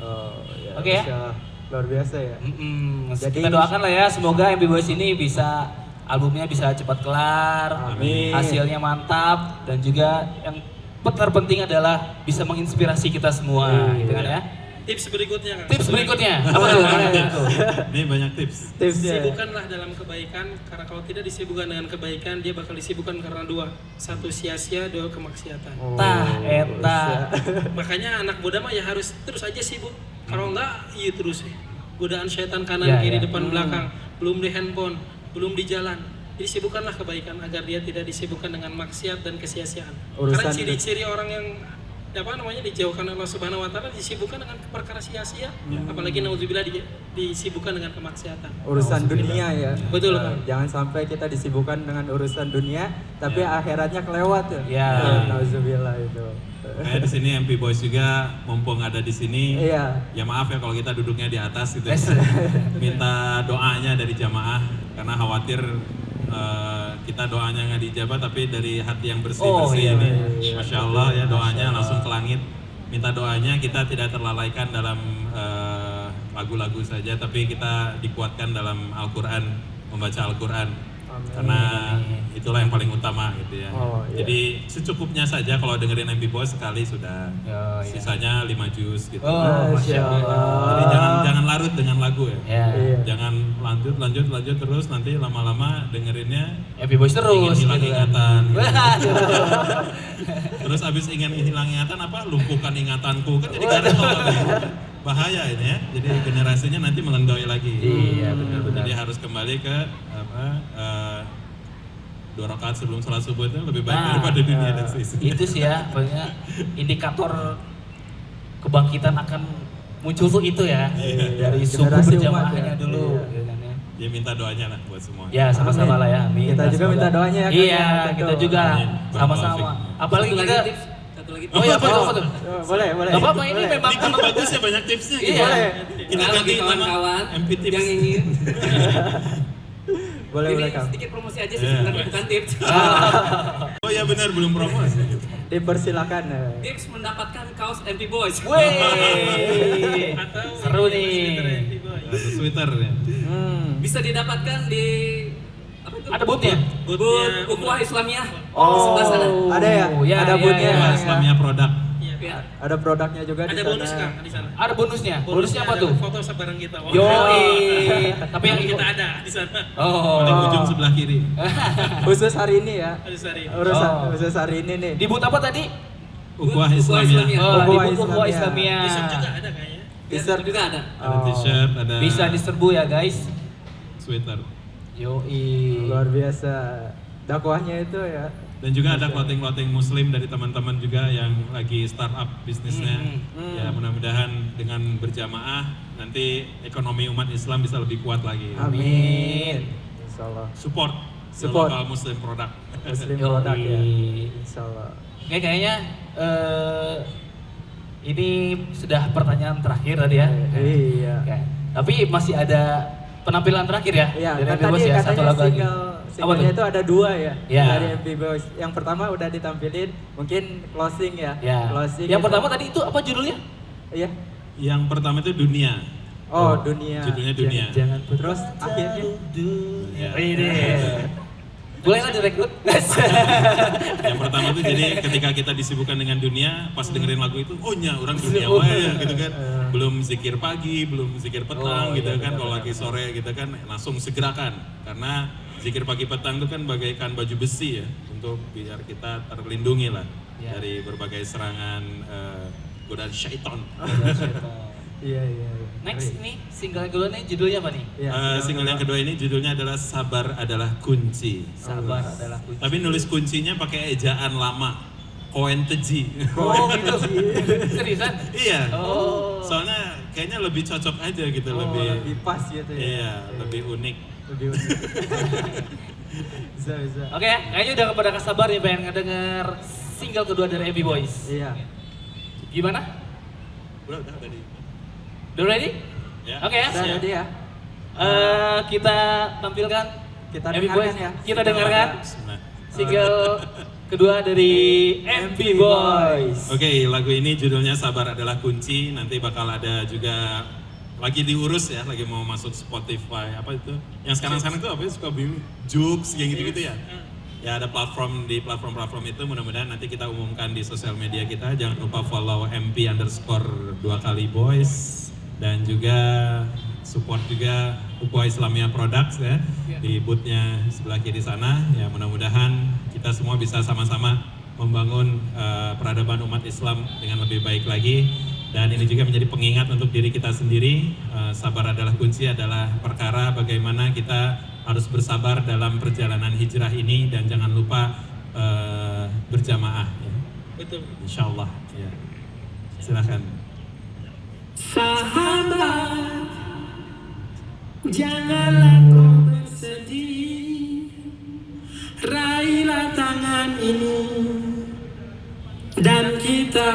Speaker 3: Oh, ya,
Speaker 2: Oke ya.
Speaker 3: Masya Allah. Luar biasa ya. Jadi-
Speaker 2: Kita doakan lah ya, semoga MB Boys ini bisa albumnya bisa cepat kelar,
Speaker 3: Amin.
Speaker 2: hasilnya mantap, dan juga yang terpenting adalah bisa menginspirasi kita semua, gitu kan ya.
Speaker 4: Tips berikutnya Kang.
Speaker 2: Tips berikutnya, apa tuh?
Speaker 1: Ini banyak tips.
Speaker 3: Tipsnya.
Speaker 4: Sibukkanlah dalam kebaikan, karena kalau tidak disibukkan dengan kebaikan, dia bakal disibukkan karena dua. Satu sia-sia, dua kemaksiatan.
Speaker 3: Oh,
Speaker 2: Tah, eta.
Speaker 4: Makanya anak muda mah ya harus terus aja sibuk. Kalau enggak, iya terus. Godaan setan kanan,
Speaker 2: Ya,
Speaker 4: kiri,
Speaker 2: ya.
Speaker 4: depan, belakang. Belum di handphone, belum di jalan. Jadi sibukkanlah kebaikan agar dia tidak disibukkan dengan maksiat dan kesia-siaan.
Speaker 3: Urusan
Speaker 4: Karena ciri-ciri orang yang dijauhkan Allah Subhanahu wa taala disibukkan dengan perkara sia-sia, apalagi naudzubillah disibukkan dengan kemaksiatan.
Speaker 3: Urusan dunia ya.
Speaker 4: Betul,
Speaker 3: Nah,
Speaker 4: Kang.
Speaker 3: jangan sampai kita disibukkan dengan urusan dunia, tapi akhiratnya kelewat ya.
Speaker 2: Ya.
Speaker 3: Nauzubillah itu.
Speaker 1: Kayak di sini MP Boys juga mumpung ada di sini.
Speaker 3: Iya.
Speaker 1: Ya maaf ya kalau kita duduknya di atas gitu. Minta doanya dari jamaah karena khawatir kita doanya nggak dijabah tapi dari hati yang bersih-bersih
Speaker 2: iya,
Speaker 1: ini.
Speaker 3: iya.
Speaker 1: Masya Allah ya doanya langsung ke langit. Minta doanya kita tidak terlalaikan dalam lagu-lagu saja tapi kita dikuatkan dalam Al-Quran, membaca Al-Quran.
Speaker 3: Amin.
Speaker 1: Karena itulah yang paling utama gitu ya.
Speaker 3: Oh, iya.
Speaker 1: Jadi secukupnya saja kalau dengerin MP Boys sekali sudah.
Speaker 2: Oh, iya.
Speaker 1: Sisanya 5 jus gitu.
Speaker 2: Oh, Masya Allah.
Speaker 1: Jadi jangan larut dengan lagu ya.
Speaker 2: Ya.
Speaker 3: Iya.
Speaker 1: Jangan lanjut terus nanti lama-lama dengerinnya
Speaker 2: MB Boys terus,
Speaker 1: ingin hilang
Speaker 2: gitu kan.
Speaker 1: ingatan. Gitu.
Speaker 2: Waduh.
Speaker 1: Terus abis ingin hilang ingatan apa? Lumpuhkan ingatanku kan jadi garis bahaya ini ya. Jadi generasinya nanti melendoi lagi.
Speaker 2: Iya, benar-benar.
Speaker 1: Jadi harus kembali ke apa? 2 rakaat sebelum sholat subuh itu lebih baik
Speaker 2: Nah,
Speaker 1: daripada dunia dan seisinya.
Speaker 2: Itu sih ya, pokoknya indikator kebangkitan akan muncul tuh itu ya. Dari suku
Speaker 3: Generasi
Speaker 2: berjamaahnya
Speaker 3: umat ya.
Speaker 2: dulu.
Speaker 3: Iya.
Speaker 2: gitu kan ya.
Speaker 1: Ya minta doanya lah buat semua.
Speaker 2: Ya sama-sama
Speaker 3: Amin.
Speaker 2: lah ya. Amin.
Speaker 3: Kita juga
Speaker 2: Semoga-
Speaker 3: minta doanya ya, Kang,
Speaker 2: Iya,
Speaker 3: ya, betul.
Speaker 2: kita juga
Speaker 1: Amin.
Speaker 2: sama-sama. Apalagi
Speaker 5: Satu
Speaker 2: kita.
Speaker 5: lagi tips, satu lagi tips.
Speaker 2: Oh iya, apa tuh? Apa tuh?
Speaker 3: Oh, boleh.
Speaker 2: Gak apa-apa, ini
Speaker 3: Boleh.
Speaker 2: memang
Speaker 1: Ini kan bagus ya banyak tipsnya gitu.
Speaker 2: Iya.
Speaker 3: Boleh.
Speaker 1: Kita
Speaker 5: Nah,
Speaker 1: ganti
Speaker 5: bagi
Speaker 1: nama
Speaker 5: kawan-kawan
Speaker 1: MP Tips.
Speaker 5: yang ingin
Speaker 3: Boleh,
Speaker 5: ini
Speaker 3: boleh, Kang.
Speaker 5: sedikit promosi aja sih
Speaker 1: Iya.
Speaker 5: sebenarnya bukan tips.
Speaker 1: Oh iya benar belum promosi.
Speaker 3: Dipersilakan.
Speaker 5: Tips mendapatkan kaos MP Boys.
Speaker 2: Wey,
Speaker 4: Atau
Speaker 2: seru
Speaker 4: ini
Speaker 2: nih.
Speaker 4: Twitter MP Boy.
Speaker 1: Atau Twitter ya.
Speaker 5: Bisa didapatkan di apa itu?
Speaker 2: Ada bootnya?
Speaker 5: Booth Ukhuwah Islamiyah di
Speaker 3: Oh,
Speaker 5: sebelah sana.
Speaker 3: ada ya?
Speaker 2: Ya,
Speaker 3: Ada
Speaker 2: ya,
Speaker 3: bootnya.
Speaker 2: ya.
Speaker 1: Wah,
Speaker 3: ya.
Speaker 1: Islamia produk.
Speaker 4: Iya.
Speaker 5: Ya.
Speaker 3: Ada produknya juga di
Speaker 4: Ada
Speaker 3: sana.
Speaker 4: bonus Kang di sana.
Speaker 2: Ada bonusnya. Bonusnya apa tuh?
Speaker 4: adalah Foto bareng kita. Wah.
Speaker 2: Yoi. Tapi yang
Speaker 4: kita ada di sana.
Speaker 2: Oh.
Speaker 1: Paling ujung sebelah kiri.
Speaker 3: Khusus hari ini ya.
Speaker 4: Ada sehari.
Speaker 3: Urusan
Speaker 2: Oh.
Speaker 3: khusus hari ini nih.
Speaker 2: Di boot apa tadi?
Speaker 1: Ukhuwah
Speaker 5: Ukhuwah
Speaker 1: Islamia.
Speaker 5: Islamia.
Speaker 2: Oh, di
Speaker 3: Ukhuwah
Speaker 2: boot Ukhuwah
Speaker 3: Islamiyah.
Speaker 2: Islamiyah.
Speaker 4: Besok juga ada kayaknya.
Speaker 3: T-shirt.
Speaker 5: juga ada.
Speaker 1: Ada t-shirt, ada
Speaker 2: Bisa diserbu ya guys.
Speaker 1: sweater.
Speaker 2: Yoi.
Speaker 3: Luar biasa. Dakwahnya itu ya.
Speaker 1: Dan juga ada clothing-clothing muslim dari teman-teman juga yang lagi startup bisnisnya. Ya mudah-mudahan dengan berjamaah nanti ekonomi umat Islam bisa lebih kuat lagi.
Speaker 2: Amin.
Speaker 3: Insyaallah.
Speaker 1: Support,
Speaker 3: Support.
Speaker 1: lokal muslim produk.
Speaker 3: Muslim
Speaker 2: Yoi.
Speaker 3: produk ya. Insyaallah.
Speaker 2: Oke, kayaknya ini sudah pertanyaan terakhir tadi ya.
Speaker 3: Iya.
Speaker 2: Oke. Tapi masih ada penampilan terakhir ya?
Speaker 3: Iya,
Speaker 2: dari
Speaker 3: kan
Speaker 2: MP
Speaker 3: tadi
Speaker 2: Boys ya, satu
Speaker 3: katanya
Speaker 2: lagu lagi.
Speaker 3: singlenya itu ada 2 ya,
Speaker 2: Iya.
Speaker 3: dari MP Boys. Yang pertama udah ditampilin, mungkin closing ya.
Speaker 2: Ya.
Speaker 3: Closing.
Speaker 2: Yang
Speaker 3: itu-
Speaker 2: pertama tadi itu apa judulnya?
Speaker 3: Iya.
Speaker 1: Yang pertama itu dunia.
Speaker 3: Oh, dunia.
Speaker 1: Judulnya dunia.
Speaker 2: Jangan
Speaker 3: Terus akhirnya
Speaker 1: Ya.
Speaker 2: Ini. Bolehlah direkrut.
Speaker 1: Yang pertama itu jadi ketika kita disibukkan dengan dunia, pas dengerin lagu itu, oh nya orang dunia
Speaker 2: Oh.
Speaker 1: wae gitu kan. Belum zikir pagi, belum zikir petang
Speaker 2: Oh,
Speaker 1: gitu
Speaker 2: iya,
Speaker 1: kan.
Speaker 2: benar,
Speaker 1: Kalau lagi sore gitu kan langsung segerakan. Karena zikir pagi petang itu kan bagaikan baju besi ya untuk biar kita terlindungi lah
Speaker 2: Ya.
Speaker 1: dari berbagai serangan godaan syaitan.
Speaker 3: iya.
Speaker 2: Next nih single kedua nih judulnya apa nih?
Speaker 3: Iya.
Speaker 1: Single yang kedua ini judulnya adalah Sabar Adalah Kunci.
Speaker 2: Sabar adalah kunci.
Speaker 1: Tapi nulis kuncinya pakai ejaan lama, Koenteji.
Speaker 2: Oh gitu. Seriusan?
Speaker 1: Iya.
Speaker 2: Oh.
Speaker 1: Soalnya kayaknya lebih cocok aja gitu,
Speaker 3: Oh,
Speaker 1: lebih
Speaker 3: lebih pas gitu ya.
Speaker 1: iya, lebih unik.
Speaker 3: Lebih unik. bisa.
Speaker 2: Oke, kayaknya udah pada kesabar nih pengen ngedenger single kedua dari MP Boys.
Speaker 3: Iya.
Speaker 2: Gimana?
Speaker 1: Udah tadi.
Speaker 2: Udah ready?
Speaker 1: Ya.
Speaker 2: Oke ya.
Speaker 3: Udah ada dia.
Speaker 2: Kita tampilkan
Speaker 3: Kita
Speaker 2: MP
Speaker 3: dengarkan
Speaker 2: Boys,
Speaker 3: ya.
Speaker 2: kita dengarkan
Speaker 1: Bismillah.
Speaker 2: single kedua dari MP Boys.
Speaker 1: Oke, lagu ini judulnya Sabar Adalah Kunci. Nanti bakal ada juga lagi diurus ya, lagi mau masuk Spotify apa itu? Yang sekarang itu apa ya? Suka bingung. Joox kayak gitu-gitu ya. Ya ada platform di platform itu, mudah-mudahan nanti kita umumkan di sosial media kita. Jangan lupa follow MP_2 kali Boys dan juga support juga Upo Islamia Products ya di boothnya sebelah kiri sana. Ya mudah-mudahan kita semua bisa sama-sama membangun peradaban umat Islam dengan lebih baik lagi. Dan ini juga menjadi pengingat untuk diri kita sendiri. Sabar adalah kunci, adalah perkara bagaimana kita harus bersabar dalam perjalanan hijrah ini, dan jangan lupa berjamaah. Ya.
Speaker 4: Betul.
Speaker 1: Insya Allah. Ya. Silakan.
Speaker 6: Sahabat, janganlah kau bersedih, raihlah tangan ini dan kita